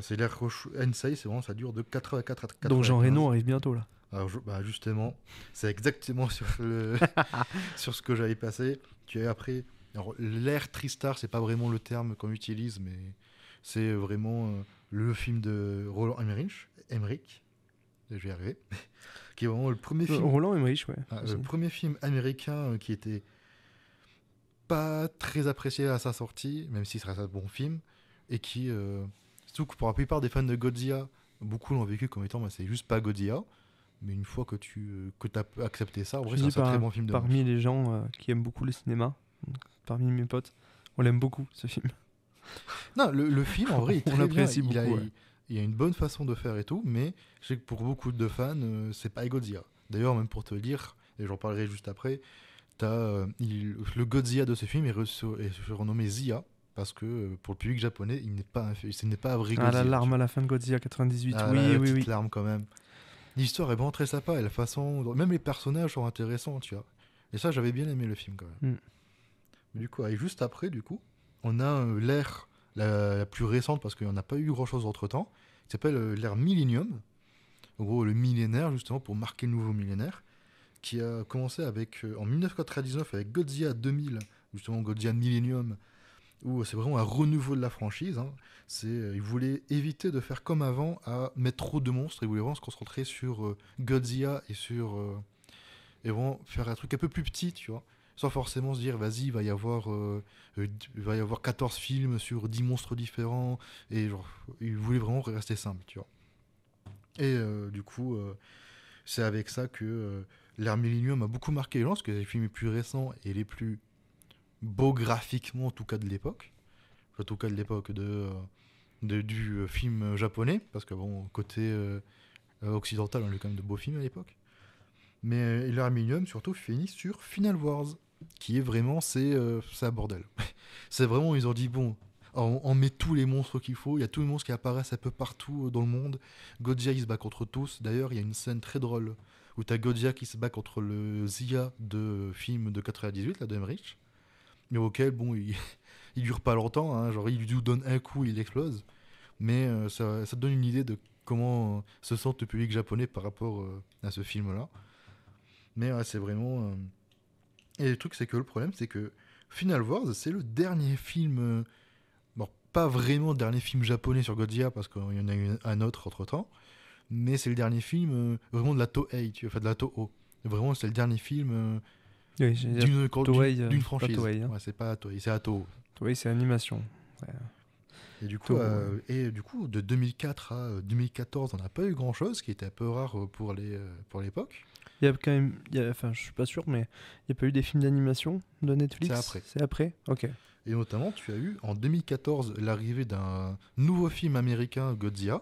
C'est l'ère Heisei, c'est vraiment, ça dure de 84 à 95. Donc Jean Reno arrive bientôt là. Alors justement, c'est exactement sur ce que j'avais passé. Tu as après, l'ère Tristar, c'est pas vraiment le terme qu'on utilise, mais c'est vraiment le film de Roland Emmerich, je vais y arriver, qui est vraiment le premier film. Roland Emmerich, ouais. Le premier film américain qui était pas très apprécié à sa sortie, même si ça reste un bon film, et qui, surtout que pour la plupart des fans de Godzilla, beaucoup l'ont vécu comme étant, c'est juste pas Godzilla. Mais une fois que tu as accepté ça, en vrai, c'est un très bon film de parmi les gens qui aiment beaucoup le cinéma, parmi mes potes, on l'aime beaucoup ce film. Non, le film en vrai, on l'apprécie beaucoup. Il y a une bonne façon de faire et tout, mais je sais que pour beaucoup de fans, c'est pas Godzilla. D'ailleurs, même pour te le dire, et j'en parlerai juste après, le Godzilla de ce film est renommé Zia, parce que pour le public japonais, ce n'est pas un vrai Godzilla. La larme à la fin de Godzilla 98, oui. Larme quand même. L'histoire est vraiment très sympa et la façon, même les personnages sont intéressants, tu vois. Et ça, j'avais bien aimé le film quand même. Mais du coup, et juste après, du coup, on a l'ère la plus récente parce qu'il n'y en a pas eu grand-chose entre-temps, qui s'appelle l'ère Millennium. En gros, le millénaire, justement, pour marquer le nouveau millénaire, qui a commencé en 1999 avec Godzilla 2000, justement Godzilla Millennium, où c'est vraiment un renouveau de la franchise. Ils voulaient éviter de faire comme avant, à mettre trop de monstres. Ils voulaient vraiment se concentrer sur Godzilla et et vont faire un truc un peu plus petit, tu vois, sans forcément se dire, vas-y, il va y avoir 14 films sur 10 monstres différents, et genre, ils voulaient vraiment rester simple, tu vois. Et du coup, c'est avec ça que l'ère Millennium a beaucoup marqué les gens, parce que les films les plus récents et les plus beaux graphiquement, en tout cas de l'époque, en tout cas de l'époque du film japonais, parce que bon, côté occidental, on a eu quand même de beaux films à l'époque. Mais l'ère Millennium, surtout, finit sur Final Wars, qui est vraiment, c'est un bordel. C'est vraiment, ils ont dit, bon, on met tous les monstres qu'il faut, il y a tous les monstres qui apparaissent un peu partout dans le monde. Godzilla, il se bat contre tous. D'ailleurs, il y a une scène très drôle où t'as Godzilla qui se bat contre le Zia de film de 98, là, de Emmerich, mais auquel, bon, il dure pas longtemps, hein, genre il lui donne un coup, il explose. Mais ça te donne une idée de comment se sent le public japonais par rapport à ce film-là. Mais ouais, c'est vraiment... Et le truc, c'est que le problème, c'est que Final Wars, c'est le dernier film... Bon, pas vraiment le dernier film japonais sur Godzilla, parce qu'il y en a eu un autre entre-temps, mais c'est le dernier film vraiment de la Toei, enfin de la Toho. Vraiment, c'est le dernier film Oui, Toei, d'une franchise. pas Toei, hein. Ouais, c'est pas Toei, c'est à Toho. Toei, c'est animation. Ouais. Et du coup, de 2004 à 2014, on n'a pas eu grand-chose, ce qui était un peu rare pour l'époque. Il y a quand même, enfin, je suis pas sûr, mais il n'y a pas eu des films d'animation de Netflix. C'est après. C'est après. Ok. Et notamment, tu as eu en 2014 l'arrivée d'un nouveau film américain, Godzilla,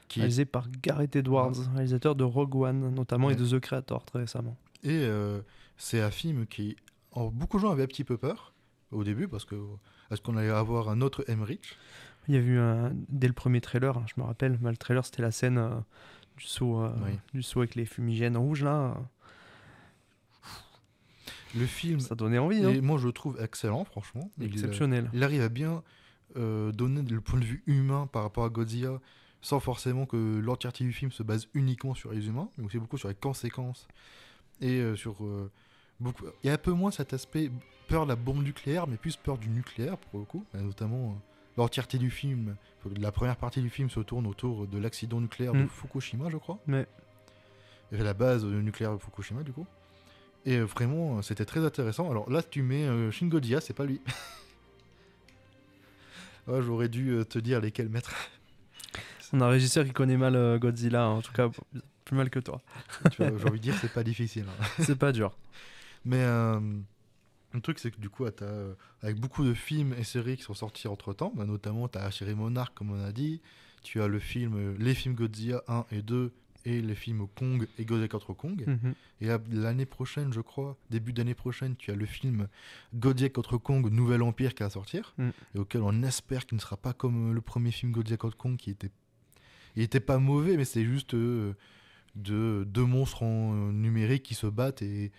qui est... Réalisé par Gareth Edwards, réalisateur de Rogue One notamment, Ouais. et de The Creator très récemment. Et c'est un film qui... beaucoup de gens avaient un petit peu peur au début, parce que est-ce qu'on allait avoir un autre Emmerich? Il y a eu dès le premier trailer, hein, je me rappelle, le trailer c'était la scène du saut avec les fumigènes rouges là. Le film, Ça donnait envie, et hein. moi je le trouve excellent, franchement. Exceptionnel. Il arrive à bien donner le point de vue humain par rapport à Godzilla, sans forcément que l'entièreté du film se base uniquement sur les humains, mais aussi beaucoup sur les conséquences. Et sur beaucoup... Il y a un peu moins cet aspect peur de la bombe nucléaire, mais plus peur du nucléaire pour le coup. Notamment l'entièreté du film, la première partie du film se tourne autour de l'accident nucléaire de Fukushima, je crois. Ouais. Et la base nucléaire de Fukushima, du coup. Et vraiment, c'était très intéressant. Alors là, tu mets Shin Godzilla, c'est pas lui. Ouais, j'aurais dû te dire lesquels mettre. On a un régisseur qui connaît mal Godzilla, hein, en tout cas plus mal que toi. J'ai envie de dire, c'est pas difficile. Hein. C'est pas dur. Mais le truc, c'est que du coup, avec beaucoup de films et séries qui sont sortis entre-temps, bah, notamment, tu as la série Monarch, comme on a dit, tu as les films Godzilla 1 et 2, et les films Kong et Godzilla contre Kong. Mhm. Et l'année prochaine, je crois, début d'année prochaine, tu as le film Godzilla contre Kong, Nouvel Empire, qui va sortir, et auquel on espère qu'il ne sera pas comme le premier film Godzilla contre Kong, qui était pas mauvais, mais c'est juste deux monstres en numérique qui se battent, et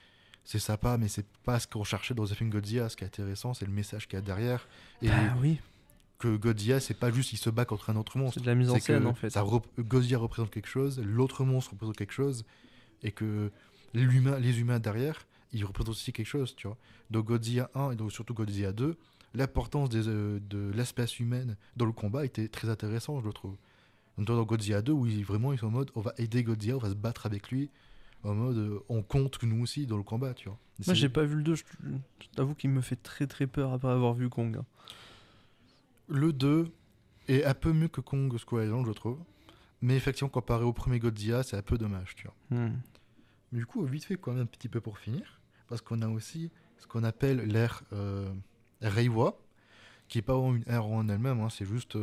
c'est sympa, mais c'est pas ce qu'on cherchait dans un film Godzilla. Ce qui est intéressant, c'est le message qu'il y a derrière. Et oui. que Godzilla, c'est pas juste il se bat contre un autre monstre. C'est de la mise en scène, en fait. Godzilla représente quelque chose, l'autre monstre représente quelque chose, et que les humains derrière, ils représentent aussi quelque chose, tu vois. Donc Godzilla 1 et donc surtout Godzilla 2, l'importance de l'espèce humaine dans le combat était très intéressant, je le trouve. Dans Godzilla 2, où vraiment ils sont en mode on va aider Godzilla, on va se battre avec lui, en mode on compte nous aussi dans le combat, tu vois. Moi j'ai pas vu le 2, je t'avoue qu'il me fait très très peur après avoir vu Kong. Hein. Le 2 est un peu mieux que Kong Skull Island, je trouve. Mais effectivement, comparé au premier Godzilla, c'est un peu dommage, tu vois. Mais du coup, vite fait, quand même, un petit peu pour finir, parce qu'on a aussi ce qu'on appelle l'ère Reiwa, qui n'est pas vraiment une ère en elle-même, hein, c'est juste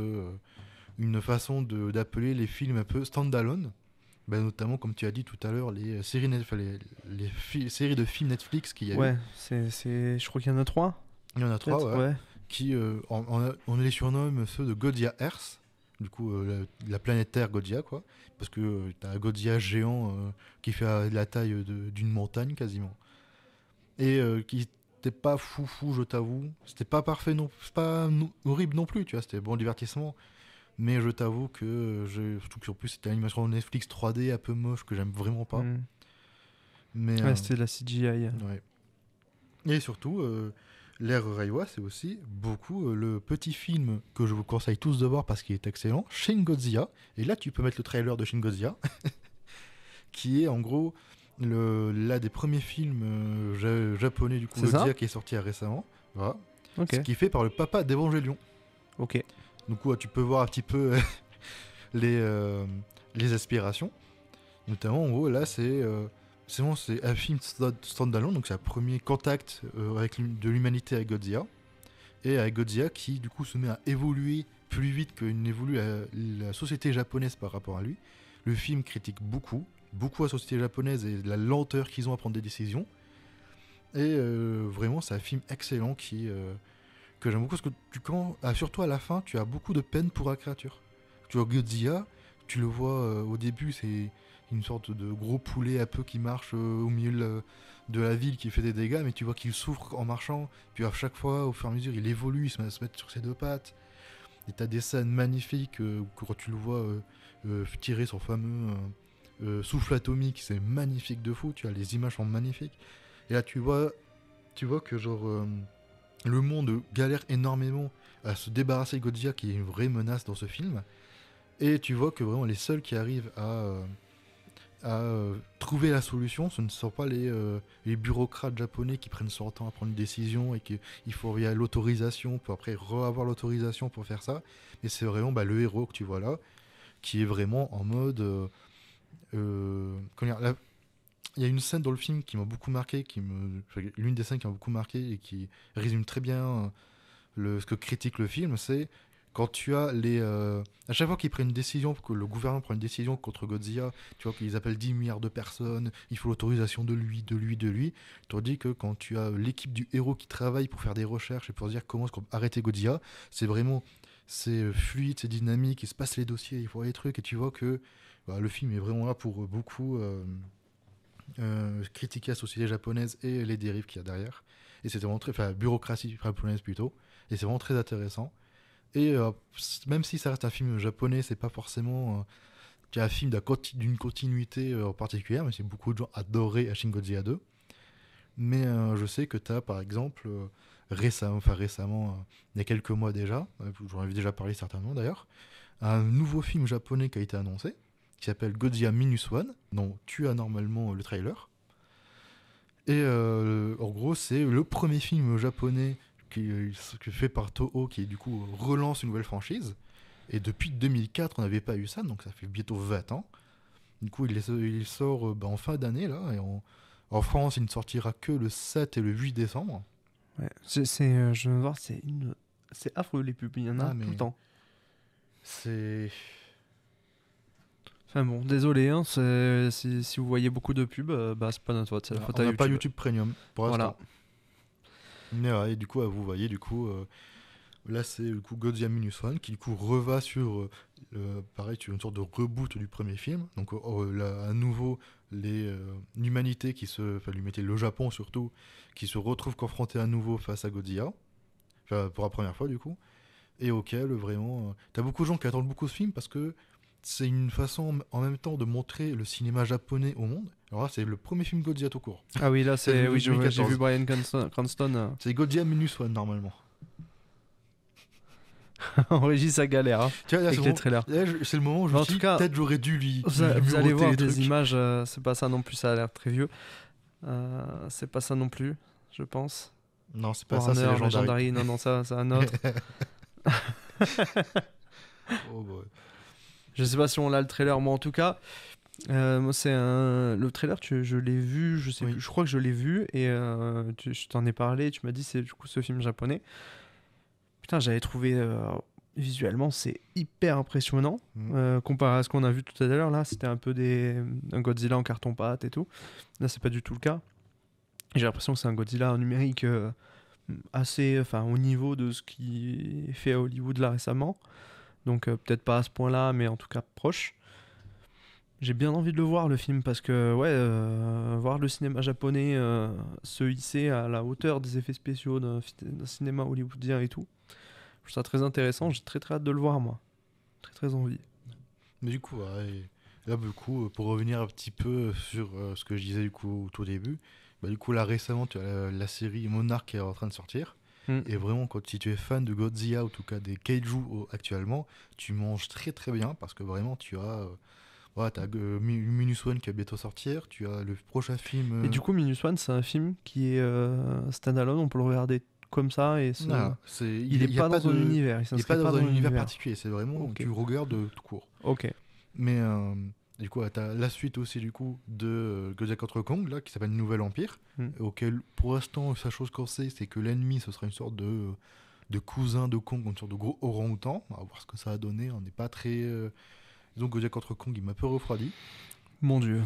une façon d'appeler les films un peu standalone. Ben, notamment, comme tu as dit tout à l'heure, les séries séries de films Netflix qu'il y a eu. Ouais, je crois qu'il y en a 3. Il y en a 3, ouais. Qui, on les surnomme ceux de Godzilla Earth, du coup la planète Terre Godzilla, quoi, parce que t'as un Godzilla géant qui fait la taille d'une montagne quasiment, et qui n'était pas fou, je t'avoue. C'était pas parfait, non, pas horrible non plus, tu vois, c'était bon divertissement, mais je t'avoue que surtout que en plus c'était l'animation de Netflix 3D un peu moche que j'aime vraiment pas. Mais ouais, c'était de la CGI. Ouais. Et surtout l'ère Reiwa, c'est aussi beaucoup le petit film que je vous conseille tous de voir parce qu'il est excellent, Shin Godzilla. Et là, tu peux mettre le trailer de Shin Godzilla, qui est en gros l'un des premiers films japonais du coup, C'est ça Godzilla qui est sorti récemment. Voilà. Ok. Ce qui est fait par le papa d'Evangelion. Ok. Donc ouais, tu peux voir un petit peu les aspirations. Notamment, en gros, là, c'est un film standalone, donc c'est un premier contact de l'humanité avec Godzilla. Et avec Godzilla qui, du coup, se met à évoluer plus vite que n'évolue la société japonaise par rapport à lui. Le film critique beaucoup la société japonaise et la lenteur qu'ils ont à prendre des décisions. Et vraiment, c'est un film excellent que j'aime beaucoup parce que surtout à la fin, tu as beaucoup de peine pour la créature. Tu vois Godzilla, tu le vois au début, c'est une sorte de gros poulet un peu qui marche au milieu de la ville qui fait des dégâts, mais tu vois qu'il souffre en marchant, puis à chaque fois, au fur et à mesure, il évolue, il se met à se mettre sur ses deux pattes. Et t'as des scènes magnifiques quand tu le vois tirer son fameux souffle atomique, c'est magnifique de fou, tu as les images sont magnifiques. Et là tu vois que genre le monde galère énormément à se débarrasser de Godzilla qui est une vraie menace dans ce film. Et tu vois que vraiment les seuls qui arrivent à trouver la solution, ce ne sont pas les bureaucrates japonais qui prennent son temps à prendre une décision et qu'il faut via l'autorisation pour après avoir l'autorisation pour faire ça. Mais c'est vraiment le héros que tu vois là, qui est vraiment en mode... il y a une scène dans le film qui m'a beaucoup marqué, l'une des scènes qui m'a beaucoup marqué et qui résume très bien ce que critique le film, c'est quand tu as à chaque fois qu'ils prennent une décision, que le gouvernement prend une décision contre Godzilla, tu vois qu'ils appellent 10 milliards de personnes, il faut l'autorisation de lui. Tu te dis que quand tu as l'équipe du héros qui travaille pour faire des recherches et pour se dire comment est-ce qu'on peut arrêter Godzilla, c'est fluide, c'est dynamique, il se passe les dossiers, il faut les trucs, et tu vois que le film est vraiment là pour beaucoup critiquer la société japonaise et les dérives qu'il y a derrière. Et c'était vraiment bureaucratie japonaise plutôt, et c'est vraiment très intéressant. Et même si ça reste un film japonais, c'est pas forcément un film d'une continuité particulière, mais c'est beaucoup de gens adoraient Shin Godzilla 2. Mais je sais que tu as par exemple récemment, il y a quelques mois déjà, j'en avais déjà parlé certainement d'ailleurs, un nouveau film japonais qui a été annoncé, qui s'appelle Godzilla Minus One, dont tu as normalement le trailer. Et en gros, c'est le premier film japonais qui est fait par Toho, qui du coup relance une nouvelle franchise. Et depuis 2004, on n'avait pas eu ça, donc ça fait bientôt 20 ans. Du coup, il sort en fin d'année, là, et en France, il ne sortira que le 7 et le 8 décembre. Ouais, je viens de voir, c'est affreux les pubs, il y en a tout le temps. C'est... Enfin bon, désolé, hein, si vous voyez beaucoup de pubs, c'est pas notre faute, c'est la faute à on n'a YouTube. pas YouTube Premium, pour l'instant. Voilà. Mais ouais, et du coup, vous voyez, là c'est le coup Godzilla Minus One qui du coup reva sur pareil, une sorte de reboot du premier film. Donc là, à nouveau l'humanité l'humanité, le Japon surtout, qui se retrouve confronté à nouveau face à Godzilla, pour la première fois du coup, et auquel vraiment t'as beaucoup de gens qui attendent beaucoup ce film parce que c'est une façon en même temps de montrer le cinéma japonais au monde. Alors là, c'est le premier film Godzilla tout court. Ah oui, là c'est oui, j'ai vu Bryan Cranston. C'est Godzilla Minus One normalement. En régie, ça galère. Hein, tu vois, là, avec les trailers. Là, c'est le moment où je me dis, peut-être j'aurais dû vous allez voir des trucs. images, c'est pas ça non plus, ça a l'air très vieux. C'est pas ça non plus, je pense. Non, c'est pas Warner, ça, c'est Legendary. Non, ça c'est un autre. Oh, boy. Je sais pas si on a le trailer, moi en tout cas. Moi, le trailer, je l'ai vu, je sais plus, je crois que je l'ai vu et je t'en ai parlé. Tu m'as dit c'est du coup ce film japonais. Putain, j'avais trouvé visuellement c'est hyper impressionnant comparé à ce qu'on a vu tout à l'heure. Là, c'était un peu un Godzilla en carton-pâte et tout. Là, c'est pas du tout le cas. J'ai l'impression que c'est un Godzilla numérique assez, au niveau de ce qui est fait à Hollywood là récemment. Donc peut-être pas à ce point-là, mais en tout cas proche. J'ai bien envie de le voir, le film, parce que voir le cinéma japonais se hisser à la hauteur des effets spéciaux d'un cinéma hollywoodien et tout, je trouve ça très intéressant. J'ai très très hâte de le voir, moi. Très très envie. Mais du coup, là, du coup, pour revenir un petit peu sur ce que je disais du coup au tout début, du coup là récemment, tu as la série Monarch qui est en train de sortir. Et vraiment, si tu es fan de Godzilla, ou en tout cas des kaiju actuellement, tu manges très très bien parce que vraiment tu as Ouais, t'as Minus One qui va bientôt sortir. Tu as le prochain film. Et du coup, Minus One, c'est un film qui est standalone, on peut le regarder comme ça et il est pas dans un univers. Il n'est pas dans un univers particulier, c'est vraiment tu regardes tout court. Ok. Mais du coup, tu as la suite aussi du coup de Godzilla contre Kong là, qui s'appelle Nouvel Empire, auquel pour l'instant, sa chose qu'on sait, c'est que l'ennemi ce sera une sorte de cousin de Kong, une sorte de gros orang-outan. On va voir ce que ça a donné. On n'est pas très. Disons Godzilla contre Kong, il m'a un peu refroidi. Mon Dieu.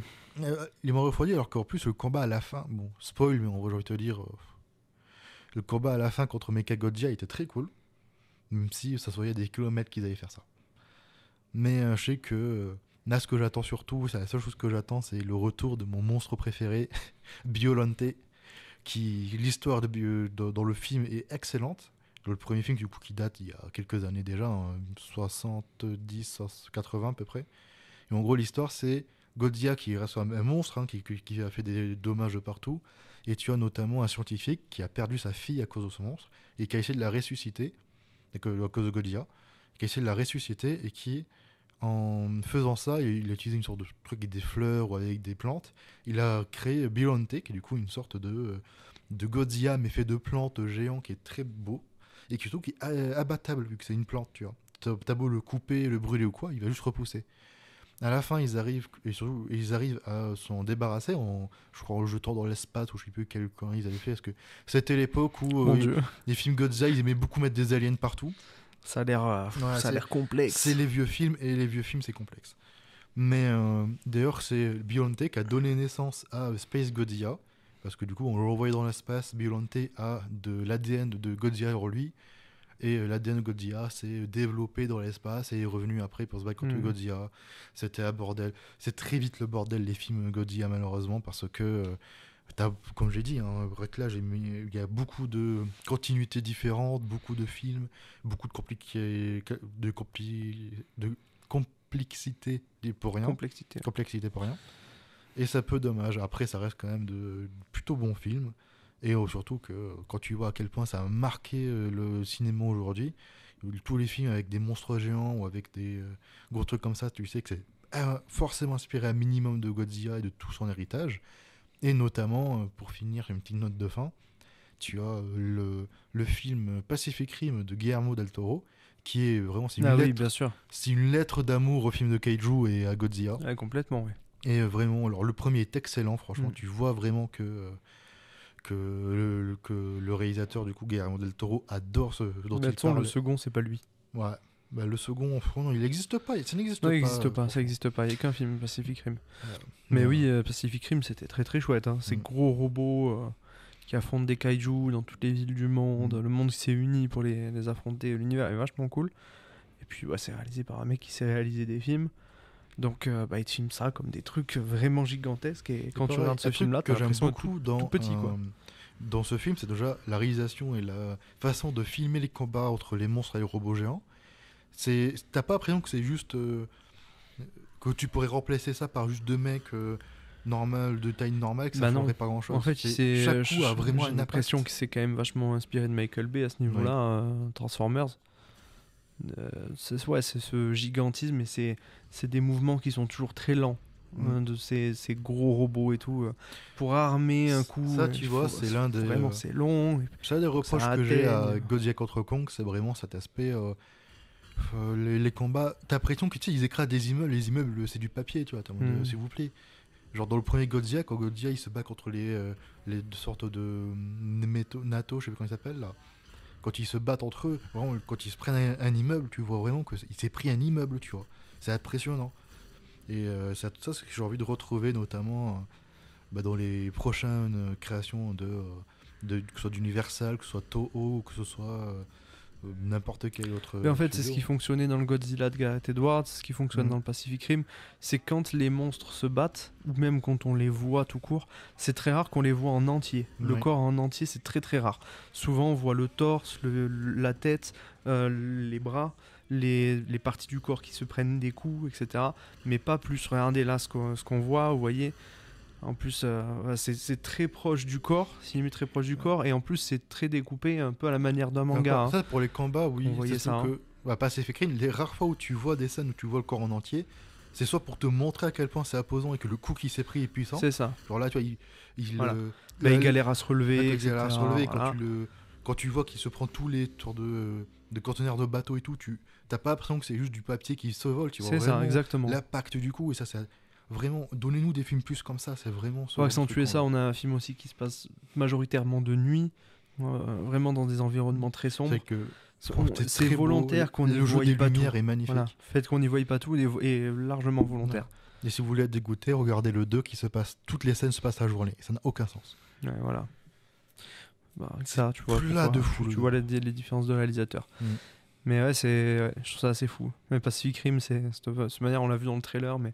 Il m'a refroidi alors qu'en plus le combat à la fin, bon, spoil, mais on va te dire. Le combat à la fin contre Mechagodzilla était très cool, même si ça se voyait des kilomètres qu'ils allaient faire ça. Mais je sais que là, ce que j'attends surtout, c'est la seule chose que j'attends, c'est le retour de mon monstre préféré, Biollante, qui l'histoire dans le film est excellente. Le premier film du coup qui date il y a quelques années déjà, 70, 80 à peu près. Et en gros, l'histoire c'est Godzilla qui reste un monstre, qui a fait des dommages de partout. Et tu as notamment un scientifique qui a perdu sa fille à cause de ce monstre et qui a essayé de la ressusciter, à cause de Godzilla, qui a essayé de la ressusciter et qui, en faisant ça, il a utilisé une sorte de truc avec des fleurs ou avec des plantes. Il a créé Biollante, qui est du coup une sorte de Godzilla mais fait de plantes géants qui est très beau et qui surtout qui est abattable vu que c'est une plante, tu vois. T'as beau le couper, le brûler ou quoi, il va juste repousser. À la fin, ils arrivent à s'en débarrasser je crois, en le jetant dans l'espace ou je sais plus quel camp ils avaient fait. Parce que c'était l'époque où les films Godzilla, ils aimaient beaucoup mettre des aliens partout. Ça a l'air complexe. C'est les vieux films et les vieux films, c'est complexe. Mais d'ailleurs, c'est Biollante qui a donné naissance à Space Godzilla. Parce que du coup, on le revoyait dans l'espace. Biollante a de l'ADN de Godzilla en lui. Et l'ADN de Godzilla s'est développé dans l'espace et est revenu après pour se battre contre Godzilla. C'était un bordel. C'est très vite le bordel, les films Godzilla, malheureusement, parce que, comme j'ai dit, là, il y a beaucoup de continuités différentes, beaucoup de films, beaucoup de complexité pour rien. Complexité pour rien. Et c'est un peu dommage. Après, ça reste quand même de plutôt bons films. Et surtout que quand tu vois à quel point ça a marqué le cinéma aujourd'hui, tous les films avec des monstres géants ou avec des gros trucs comme ça, tu sais que c'est forcément inspiré un minimum de Godzilla et de tout son héritage. Et notamment, pour finir, une petite note de fin, tu as le film Pacific Rim de Guillermo del Toro, qui est vraiment c'est une lettre d'amour au film de Kaiju et à Godzilla. Ouais, complètement, oui. Et vraiment, alors le premier est excellent, franchement, tu vois vraiment que le réalisateur du coup Guillermo del Toro adore ce dont il parle. Le second c'est pas lui. Ouais. Bah, le second, non, il n'existe pas. Ça n'existe pas. Ça n'existe pas. Il n'y a qu'un film Pacific Rim. Mais oui, Pacific Rim c'était très très chouette. Ces gros robots qui affrontent des kaiju dans toutes les villes du monde. Le monde qui s'est uni pour les affronter. L'univers est vachement cool. Et puis c'est réalisé par un mec qui sait réaliser des films. Donc il te filme ça comme des trucs vraiment gigantesques et quand tu regardes ce film-là, que j'aime beaucoup tout petit, quoi. Dans ce film, c'est déjà la réalisation et la façon de filmer les combats entre les monstres et les robots géants. T'as pas l'impression que c'est juste que tu pourrais remplacer ça par juste deux mecs de taille normale, que ça ferait pas grand-chose. En fait, chaque coup a vraiment j'ai l'impression que c'est quand même vachement inspiré de Michael Bay à ce niveau-là, Transformers. C'est ce gigantisme et c'est des mouvements qui sont toujours très lents de ces gros robots et tout pour armer un coup. Ça tu vois, c'est l'un des vraiment c'est long. C'est un des reproches que j'ai à Godzilla contre Kong, c'est vraiment cet aspect les combats. T'as l'impression que ils écrasent des immeubles, les immeubles c'est du papier, tu vois. S'il vous plaît. Genre dans le premier Godzilla, quand Godzilla il se bat contre les sortes de NATO, je sais pas comment ils s'appellent là. Quand ils se battent entre eux, vraiment, quand ils se prennent un immeuble, tu vois vraiment qu'il s'est pris un immeuble, tu vois. C'est impressionnant. Et ça, c'est ce que j'ai envie de retrouver, notamment dans les prochaines créations que ce soit d'Universal, que ce soit Toho, ou que ce soit n'importe quel autre. Mais en fait, c'est ce qui fonctionnait dans le Godzilla de Gareth Edwards, ce qui fonctionne dans le Pacific Rim, c'est quand les monstres se battent, ou même quand on les voit tout court, c'est très rare qu'on les voit en entier. Le corps en entier, c'est très très rare. Souvent, on voit le torse, la tête, les bras, les parties du corps qui se prennent des coups, etc. Mais pas plus. Regardez là ce qu'on voit, vous voyez. En plus, c'est très proche du corps, c'est très proche du corps, et en plus c'est très découpé, un peu à la manière d'un manga. Ça, pour les combats, oui, on voyait ça. Pacific Rim, les rares fois où tu vois des scènes où tu vois le corps en entier, c'est soit pour te montrer à quel point c'est imposant et que le coup qu'il s'est pris est puissant. C'est ça. Genre là, tu vois, Voilà. euh, Il galère à se relever, il etc. galère à se relever. Voilà. Quand tu vois qu'il se prend tous les tours de conteneurs de bateau et tout, t'as pas l'impression que c'est juste du papier qui se vole. Tu vois C'est ça, vraiment exactement. l'impact du coup. Et ça, c'est vraiment. Donnez-nous des films plus comme ça. C'est vraiment. Pour accentuer ça, on a un film aussi qui se passe majoritairement de nuit, vraiment dans des environnements très sombres. C'est que C'est très volontaire beau. qu'on n'y Le jeu voie des pas tout. lumières est magnifique. Voilà. Le fait qu'on n'y voie pas tout est largement volontaire. Et si vous voulez être dégoûté, regardez le 2 qui se passe. Toutes les scènes se passent la journée. Ça n'a aucun sens. Ouais, voilà. Ça, tu vois, plat de fou, tu le vois les différences de réalisateur. Mais ouais, je trouve ça assez fou. Mais Pacific Rim, de cette manière, on l'a vu dans le trailer, mais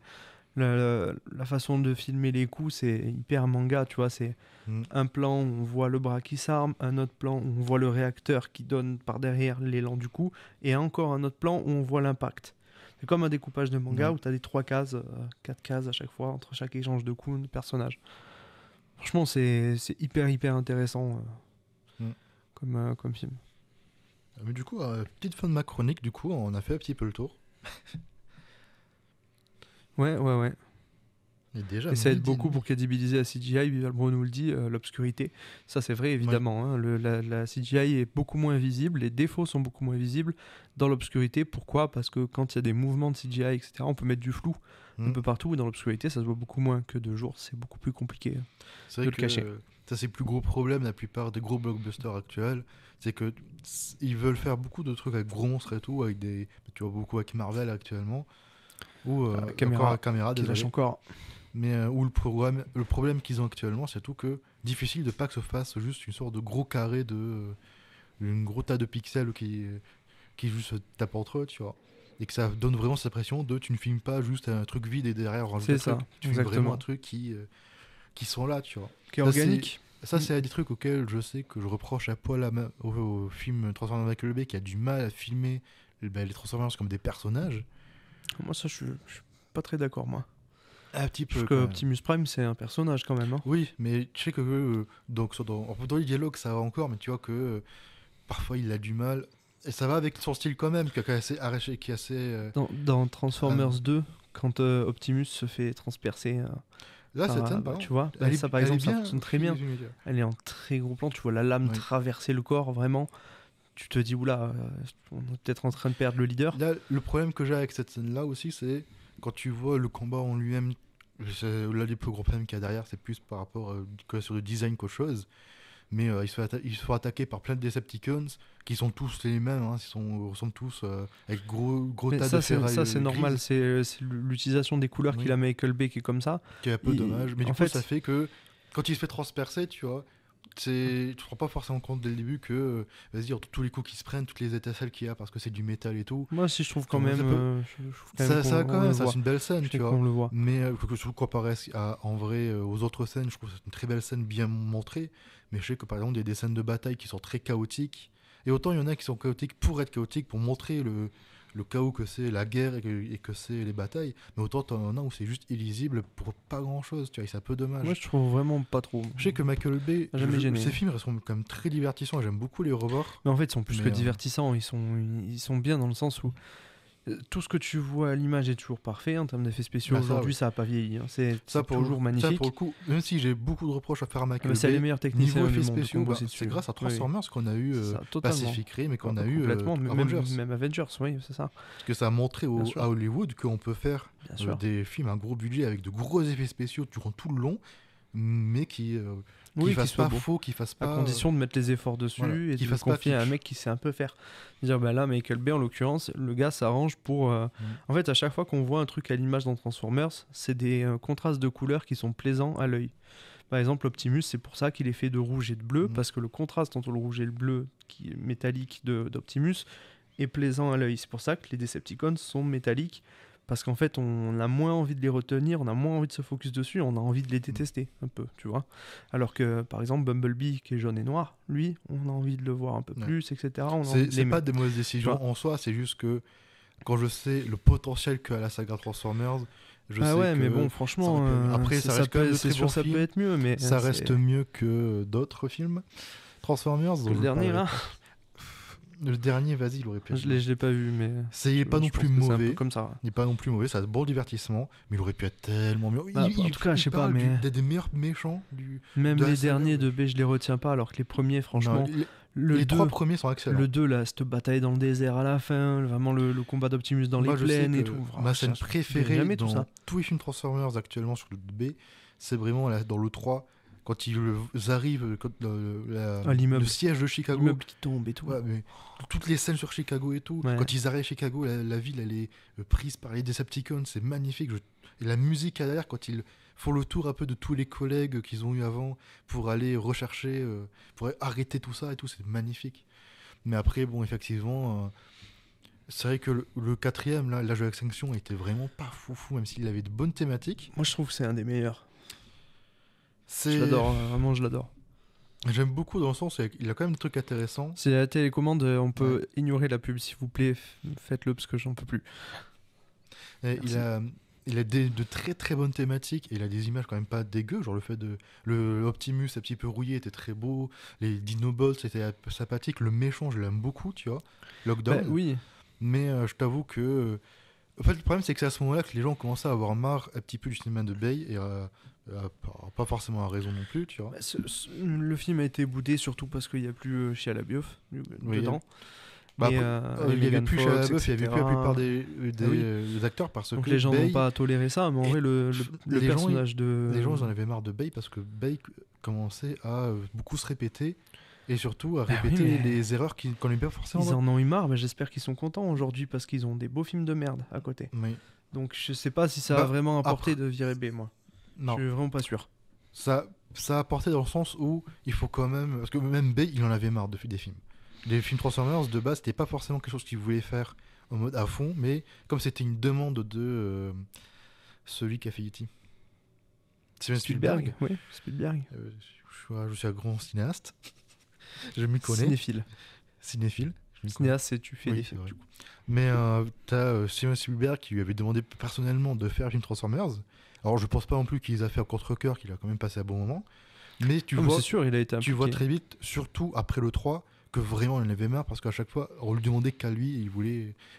la façon de filmer les coups, c'est hyper manga, tu vois. C'est un plan où on voit le bras qui s'arme, un autre plan où on voit le réacteur qui donne par derrière l'élan du coup, et encore un autre plan où on voit l'impact. C'est comme un découpage de manga où tu as des 3 cases, 4 cases à chaque fois, entre chaque échange de coups de personnage. Franchement, c'est hyper intéressant comme film. Mais du coup, petite fin de ma chronique, du coup, on a fait un petit peu le tour. Ouais. Et déjà, Et ça aide midi et beaucoup demi. pour crédibiliser la CGI, Bruno nous le dit, l'obscurité. Ça, c'est vrai, évidemment. Hein, la CGI est beaucoup moins visible, les défauts sont beaucoup moins visibles dans l'obscurité. Pourquoi ? Parce que quand il y a des mouvements de CGI, etc., on peut mettre du flou un peu partout. Et dans l'obscurité, ça se voit beaucoup moins que de jour. C'est beaucoup plus compliqué. C'est vrai de le que cacher. ça, c'est le plus gros problème, la plupart des gros blockbusters actuels. C'est que ils veulent faire beaucoup de trucs avec gros monstres et tout, avec des. Tu vois beaucoup avec Marvel actuellement. Ou encore la caméra, Qui désolé. lâche encore. Mais où le problème qu'ils ont actuellement, c'est tout que difficile de pas que se fasse juste une sorte de gros carré une gros tas de pixels qui juste se tapent entre eux, tu vois. Et que ça donne vraiment cette impression de tu ne filmes pas juste un truc vide et derrière on rajoute C'est des ça, trucs. Tu filmes exactement. vraiment un truc qui sont là, tu vois. Qui est Ça, organique. Ça, c'est des trucs auxquels je sais que je reproche à poil au film Transformers Michael Bay qui a du mal à filmer les Transformers comme des personnages. Moi, ça, je suis pas très d'accord, moi. Un petit peu. Parce quand que même. Optimus Prime, c'est un personnage quand même. Hein. Oui, mais tu sais que donc dans les dialogues ça va encore, mais tu vois que parfois il a du mal. Et ça va avec son style quand même, qui est assez arraché, qui est assez. Dans Transformers 2, quand Optimus se fait transpercer, Là, cette scène, par tu vois, elle est- ça par elle est exemple, ça bien fonctionne très bien. filmée. Elle est en très gros plan, tu vois la lame Oui. traverser le corps, vraiment. Tu te dis, oula, on est peut-être en train de perdre le leader. Là, le problème que j'ai avec cette scène-là aussi, c'est quand tu vois le combat en lui-même. Là, les plus gros problèmes qu'il y a derrière, c'est plus par rapport sur le design qu'autre chose. Mais ils se font attaquer par plein de Decepticons qui sont tous les mêmes, hein, ressemblent tous avec gros Mais tas ça, de ferraille. ça, c'est normal, grises, c'est l'utilisation des couleurs Oui. qu'il a Michael Bay qui est comme ça. qui est un peu dommage. Mais en du coup, fait, ça fait que quand il se fait transpercer, tu vois, tu te rends pas forcément compte dès le début que, vas-y, entre tous les coups qui se prennent, toutes les étatincelles qu'il y a parce que c'est du métal et tout. moi aussi, je trouve quand Comment même. ça peut- Je trouve quand même Ça, qu'on- quand on même, le ça voit. c'est une belle scène, Je tu trouve vois. qu'on le voit. Mais je comparé en vrai aux autres scènes, je trouve que c'est une très belle scène bien montrée. Mais je sais que par exemple, il y a des scènes de bataille qui sont très chaotiques. Et autant il y en a qui sont chaotiques pour être chaotiques, pour montrer le chaos que c'est la guerre et que c'est les batailles. Mais autant il y en a où c'est juste illisible pour pas grand chose, tu vois, et c'est un peu dommage. Moi, je trouve vraiment pas trop. Je sais que Michael Bay, Jamais gêné. ses films sont quand même très divertissants, j'aime beaucoup les revoir. Mais en fait, ils sont plus Mais, que divertissants. Ils sont bien dans le sens où tout ce que tu vois à l'image est toujours parfait en termes d'effets spéciaux. Bah, ça, Aujourd'hui, oui. ça n'a pas vieilli. Hein. C'est pour toujours Ça, magnifique. pour le coup, même si j'ai beaucoup de reproches à faire à Ah, Michael mais c'est les Bay, meilleurs techniciens niveau du effets monde qui spéciaux, ont bossé c'est dessus. grâce à Oui, Transformers qu'on a eu c'est ça, totalement. Pacific Rim et qu'on a eu complètement. Avengers. Même Avengers, oui, c'est ça. Parce que ça a montré Bien sûr. à Hollywood qu'on peut faire Bien sûr. des films à gros budget avec de gros effets spéciaux durant tout le long, mais qui Oui, fassent qu'ils soient pas beaux. faux, qui fassent À pas. condition de mettre les efforts dessus voilà, et qu'ils de fassent pas confier à un kitsch. mec qui sait un peu faire. Dire, bah là, Michael Bay, en l'occurrence, le gars s'arrange pour. En fait, à chaque fois qu'on voit un truc à l'image dans Transformers, c'est des contrastes de couleurs qui sont plaisants à l'œil. Par exemple, Optimus, c'est pour ça qu'il est fait de rouge et de bleu, parce que le contraste entre le rouge et le bleu, qui est métallique d'Optimus, est plaisant à l'œil. C'est pour ça que les Decepticons sont métalliques. Parce qu'en fait, on a moins envie de les retenir, on a moins envie de se focus dessus, on a envie de les détester un peu, tu vois. Alors que, par exemple, Bumblebee, qui est jaune et noir, lui, on a envie de le voir un peu plus, etc. On a envie de C'est l'aimer. pas des mauvaises décisions Tu vois. en soi, c'est juste que quand je sais le potentiel qu'a la saga Transformers, je sais ouais, que mais bon, franchement, Après, ça reste quand même de c'est très sûr, bons ça peut films. être mieux, mais ça c'est- reste mieux que d'autres films Transformers. que dont le je dernier, parlais. là. Le dernier, vas-y, il aurait pu être Je l'ai pas vu, mais. Il est pas non je pense plus que c'est un peu mauvais. comme ça. Il est pas non plus mauvais, c'est un bon divertissement, mais il aurait pu être tellement mieux. Bah, en tout cas, je sais pas, parle mais- des meilleurs méchants Même de la les saga, derniers ouais. de B, je les retiens pas, alors que les premiers, franchement. Non, le les 2, 3 premiers sont excellents. le 2, là, cette bataille dans le désert à la fin, vraiment le combat d'Optimus dans Moi, les je sais plaines et que tout. ma scène Je verrai préférée jamais tout dans ça. tous les films Transformers actuellement sur le B, c'est vraiment dans le 3, quand ils arrivent Ah, l'immeuble. le siège de Chicago. L'immeuble qui tombe et tout. Ouais, mais toutes les scènes sur Chicago et tout. Ouais. Quand ils arrivent à Chicago, la ville, elle est prise par les Decepticons. C'est magnifique. Et la musique à derrière, quand ils font le tour un peu de tous les collègues qu'ils ont eu avant pour aller rechercher, pour arrêter tout ça et tout, c'est magnifique. Mais après, bon, effectivement, c'est vrai que le quatrième, là, l'âge de l'extinction, était vraiment pas foufou, même s'il avait de bonnes thématiques. Moi, je trouve que c'est un des meilleurs. C'est... Je l'adore, vraiment, je l'adore. J'aime beaucoup dans le sens où il a quand même des trucs intéressants. C'est la télécommande, on peut ignorer la pub, s'il vous plaît, faites-le parce que j'en peux plus. Et il a de très très bonnes thématiques et il a des images quand même pas dégueu, genre le fait de le Optimus un petit peu rouillé était très beau, les Dinobots c'était un peu sympathique, le méchant je l'aime beaucoup, tu vois, Lockdown. Bah, oui, Mais je t'avoue que en fait le problème c'est que c'est à ce moment-là que les gens ont commencé à avoir marre un petit peu du cinéma de Bay et pas forcément à raison non plus, tu vois. bah, le film a été boudé surtout parce qu'il n'y a plus Shia LaBeouf Oui, dedans. Bah, Et, après, il y avait Megan plus Fox, Shia LaBeouf, il y avait plus la plupart des oui. acteurs parce Donc que les gens Bay, n'ont pas toléré ça, mais en Et vrai, le les gens, personnage de. les gens ils en avaient marre de Bay parce que Bay commençait à beaucoup se répéter et surtout à Bah oui, répéter mais- les erreurs qu'on aimait pas forcément. Ils en ont eu marre, mais j'espère qu'ils sont contents aujourd'hui parce qu'ils ont des beaux films de merde à côté. Mais Donc je sais pas si ça a Bah, vraiment apporté après- de virer B, moi. non, Je suis vraiment pas sûr. ça a apporté dans le sens où il faut quand même, parce que même Bay il en avait marre des films. Les films Transformers de base c'était pas forcément quelque chose qu'il voulait faire en mode à fond, mais comme c'était une demande de celui qui a fait E.T. Steven Spielberg. Oui, Spielberg. Je suis un grand cinéaste. Je m'y connais. Cinéphile. Cinéphile. Je m'y connais. Cinéaste, c'est tu fais Oui, des c'est films. vrai. du coup. Mais t'as Steven Spielberg qui lui avait demandé personnellement de faire un film Transformers. Alors je pense pas non plus qu'il les a fait à contre-cœur, qu'il a quand même passé un bon moment. Mais tu Ah, mais vois, c'est sûr, il a été tu vois impliqué. très vite, surtout après le 3, que vraiment il en avait marre parce qu'à chaque fois on lui demandait qu'à lui,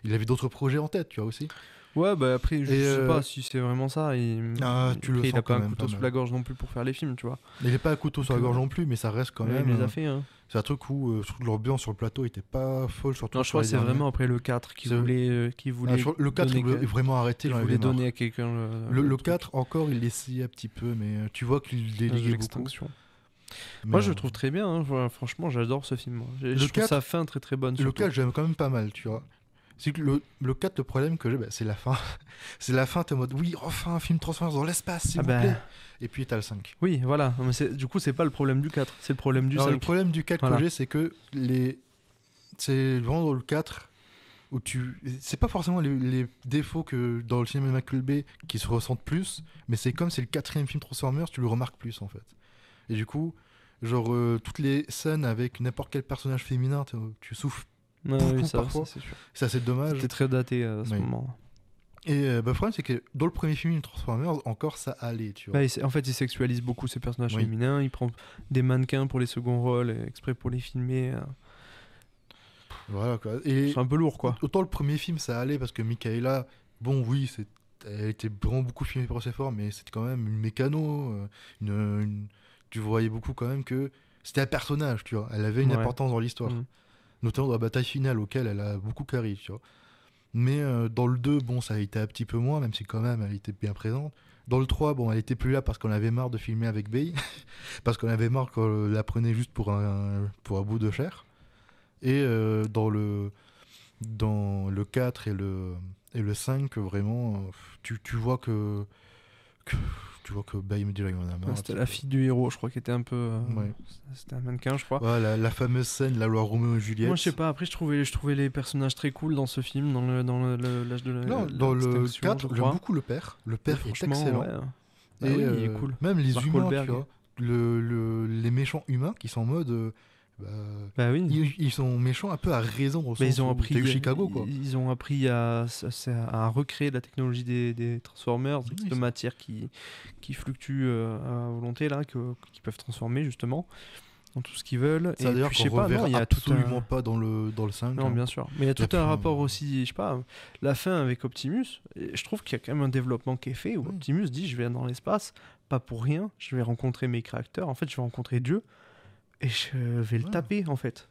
il avait d'autres projets en tête, tu vois aussi. Ouais, bah après, je Et, sais pas si c'est vraiment ça. Tu le Après, il sens a pas quand un même couteau pas sous mal. la gorge non plus pour faire les films, tu vois. Il n'est pas à couteau sur la gorge non plus, mais ça reste quand Ouais, même. il les a fait, hein. C'est un truc où surtout l'ambiance sur le plateau était pas folle, surtout Non, je sur crois que les c'est derniers. vraiment après le 4 qui C'est- voulait, Le 4, il donner, voulait vraiment arrêter, il il en voulait avait marre. donner à quelqu'un Le truc 4, encore, il essayait un petit peu, mais tu vois qu'il de déliait beaucoup. l'extinction. Mais, Moi, je le trouve très bien. Hein. Voilà, franchement, j'adore ce film. Moi. Je trouve 4, sa fin très très bonne. Le surtout. 4, j'aime quand même pas mal, tu vois. C'est que le 4, le problème que j'ai, c'est la fin. C'est la fin, t'es en mode, oui, enfin, un film Transformers dans l'espace, s'il Ah vous bah, plaît. Et puis t'as le 5. Oui, voilà. Non, mais du coup, c'est pas le problème du 4, c'est le problème du Alors, 5. le problème du 4 Voilà. que j'ai, c'est que c'est vraiment dans le 4 où c'est pas forcément les défauts que dans le cinéma Michael Bay qui se ressentent plus, mais c'est comme c'est le 4e film Transformers, tu le remarques plus en fait. Et du coup, genre toutes les scènes avec n'importe quel personnage féminin, tu souffles. Ouais, beaucoup oui, ça, parfois. c'est sûr. C'est assez dommage. C'était très daté à ce Oui. moment. Et le problème, c'est que dans le premier film Transformers, encore ça allait, tu vois. Bah, en fait, il sexualise beaucoup ces personnages Oui. féminins. Il prend des mannequins pour les seconds rôles, exprès pour les filmer. Voilà quoi. Et C'est un peu lourd, quoi. autant le premier film ça allait parce que Michaela, bon oui, elle était vraiment beaucoup filmée pour ses efforts, mais c'était quand même une mécano. Tu voyais beaucoup quand même que c'était un personnage, tu vois. Elle avait une Ouais. importance dans l'histoire, Mm. notamment dans la bataille finale auquel elle a beaucoup carré, tu vois. Mais dans le 2, bon, ça a été un petit peu moins, même si quand même elle était bien présente. Dans le 3, bon, elle était plus là parce qu'on avait marre de filmer avec Bay, parce qu'on avait marre qu'on la prenait juste pour un bout de chair. Et dans le 4 et le 5, vraiment, tu vois que Bay me dit là, il en a marre. C'était la fille du héros, je crois, qui était un peu. Ouais. C'était un mannequin, je crois. Ouais, la fameuse scène, la loi Roméo et Juliette. Moi, je sais pas. Après, je trouvais les personnages très cool dans ce film, dans l'âge de la. Non, dans le l'extinction, 4, je j'aime crois. beaucoup le père. Le père est Franchement, excellent. ouais. Ah Et oui, il est cool. même les Mark humains, Wahlberg. tu vois, les méchants humains qui sont en mode. Bah oui. Ils sont méchants un peu à raison dans le Mais sens ils ont où appris. t'as eu Chicago, quoi. Ils ont appris à recréer la technologie des Transformers, Oui, de ça- matière qui fluctuent à volonté là, qui peuvent transformer justement. dans tout ce qu'ils veulent. Ça Et d'ailleurs puis, je qu'on sais pas, reverra non, il y a tout absolument un... pas dans le 5. Non, hein. bien sûr. Mais il y a tout puis, un rapport aussi, je sais pas, la fin avec Optimus. Et je trouve qu'il y a quand même un développement qui est fait où Oui. Optimus dit je vais dans l'espace, pas pour rien, je vais rencontrer mes créateurs. En fait, je vais rencontrer Dieu et je vais le Ouais. taper en fait.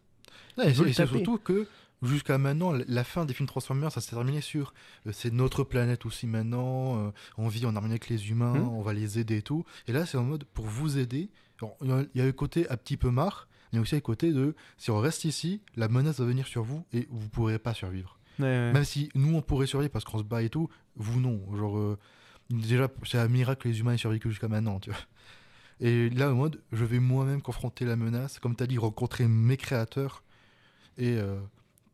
Ouais, et veut le c'est taper. surtout que jusqu'à maintenant, la fin des films Transformers, ça s'est terminé sur c'est notre planète aussi maintenant, on vit en harmonie avec les humains, on va les aider et tout. Et là, c'est en mode pour vous aider. Alors, il y a le côté un petit peu marre, mais aussi le côté de si on reste ici, la menace va venir sur vous et vous pourrez pas survivre. Ouais. Même si nous on pourrait survivre parce qu'on se bat et tout, vous non. Genre, déjà, c'est un miracle que les humains aient survécu jusqu'à maintenant, tu vois. Et là, en mode, je vais moi-même confronter la menace, comme tu as dit, rencontrer mes créateurs. Et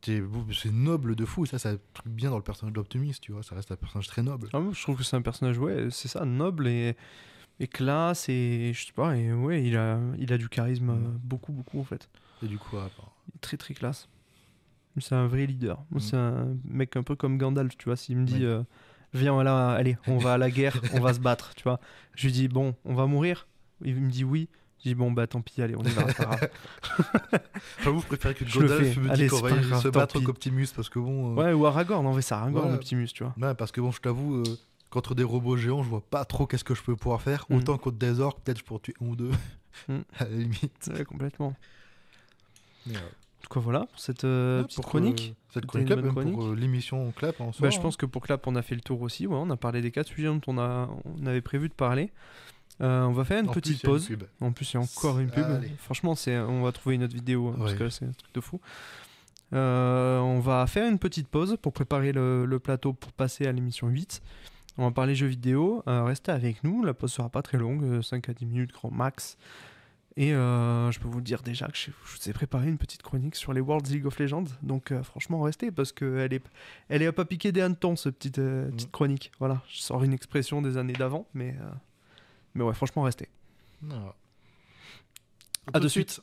c'est noble de fou. Ça truc bien dans le personnage d'Optimus, tu vois. Ça reste un personnage très noble. Ah, moi, je trouve que c'est un personnage, ouais, c'est ça, noble et classe et je sais pas, et ouais, il a du charisme beaucoup, beaucoup en fait. Et du coup, Il est très, très classe. C'est un vrai leader. Moi, Mm. c'est un mec un peu comme Gandalf, tu vois. S'il me dit, Oui. viens là, allez, on va à la guerre, on va se battre, tu vois. Je lui dis, bon, on va mourir. Il me dit oui. Je dis, bon, bah tant pis, allez, on y va. c'est pas grave. J'avoue, je préfère que Je le Gandalf fais. me Allez, dise qu'on c'est va pas grave, se tant battre pis. qu'Optimus, parce que bon... Ouais, ou Aragorn, en vrai, c'est Aragorn, Voilà. Optimus, tu vois. Ouais, parce que bon, je t'avoue, contre des robots géants, je vois pas trop qu'est-ce que je peux pouvoir faire. Mm. Autant contre des orques, peut-être je pourrais tuer un ou deux, Mm. à la limite. Ouais, complètement. Mais, En tout cas, voilà, pour cette ouais, petite pour, chronique. cette C'était chronique une Clap, bonne même pour chronique. l'émission Clap en soi. Bah, je pense que pour Clap, on a fait le tour aussi. Ouais, on a parlé des 4 sujets dont on avait prévu de parler. On va faire une petite pause. En plus, il y a encore une pub. Allez. Franchement, on va trouver une autre vidéo parce Ouais. que c'est un truc de fou. On va faire une petite pause pour préparer le plateau pour passer à l'émission 8. On va parler jeux vidéo. Restez avec nous. La pause sera pas très longue, 5 à 10 minutes grand max. Et je peux vous dire déjà que je vous ai préparé une petite chronique sur les World League of Legends. Donc franchement, restez parce qu'elle est à pas piquer des hannetons, cette petite chronique. Voilà, je sors une expression des années d'avant, mais ouais, franchement, restez. Non. À de suite.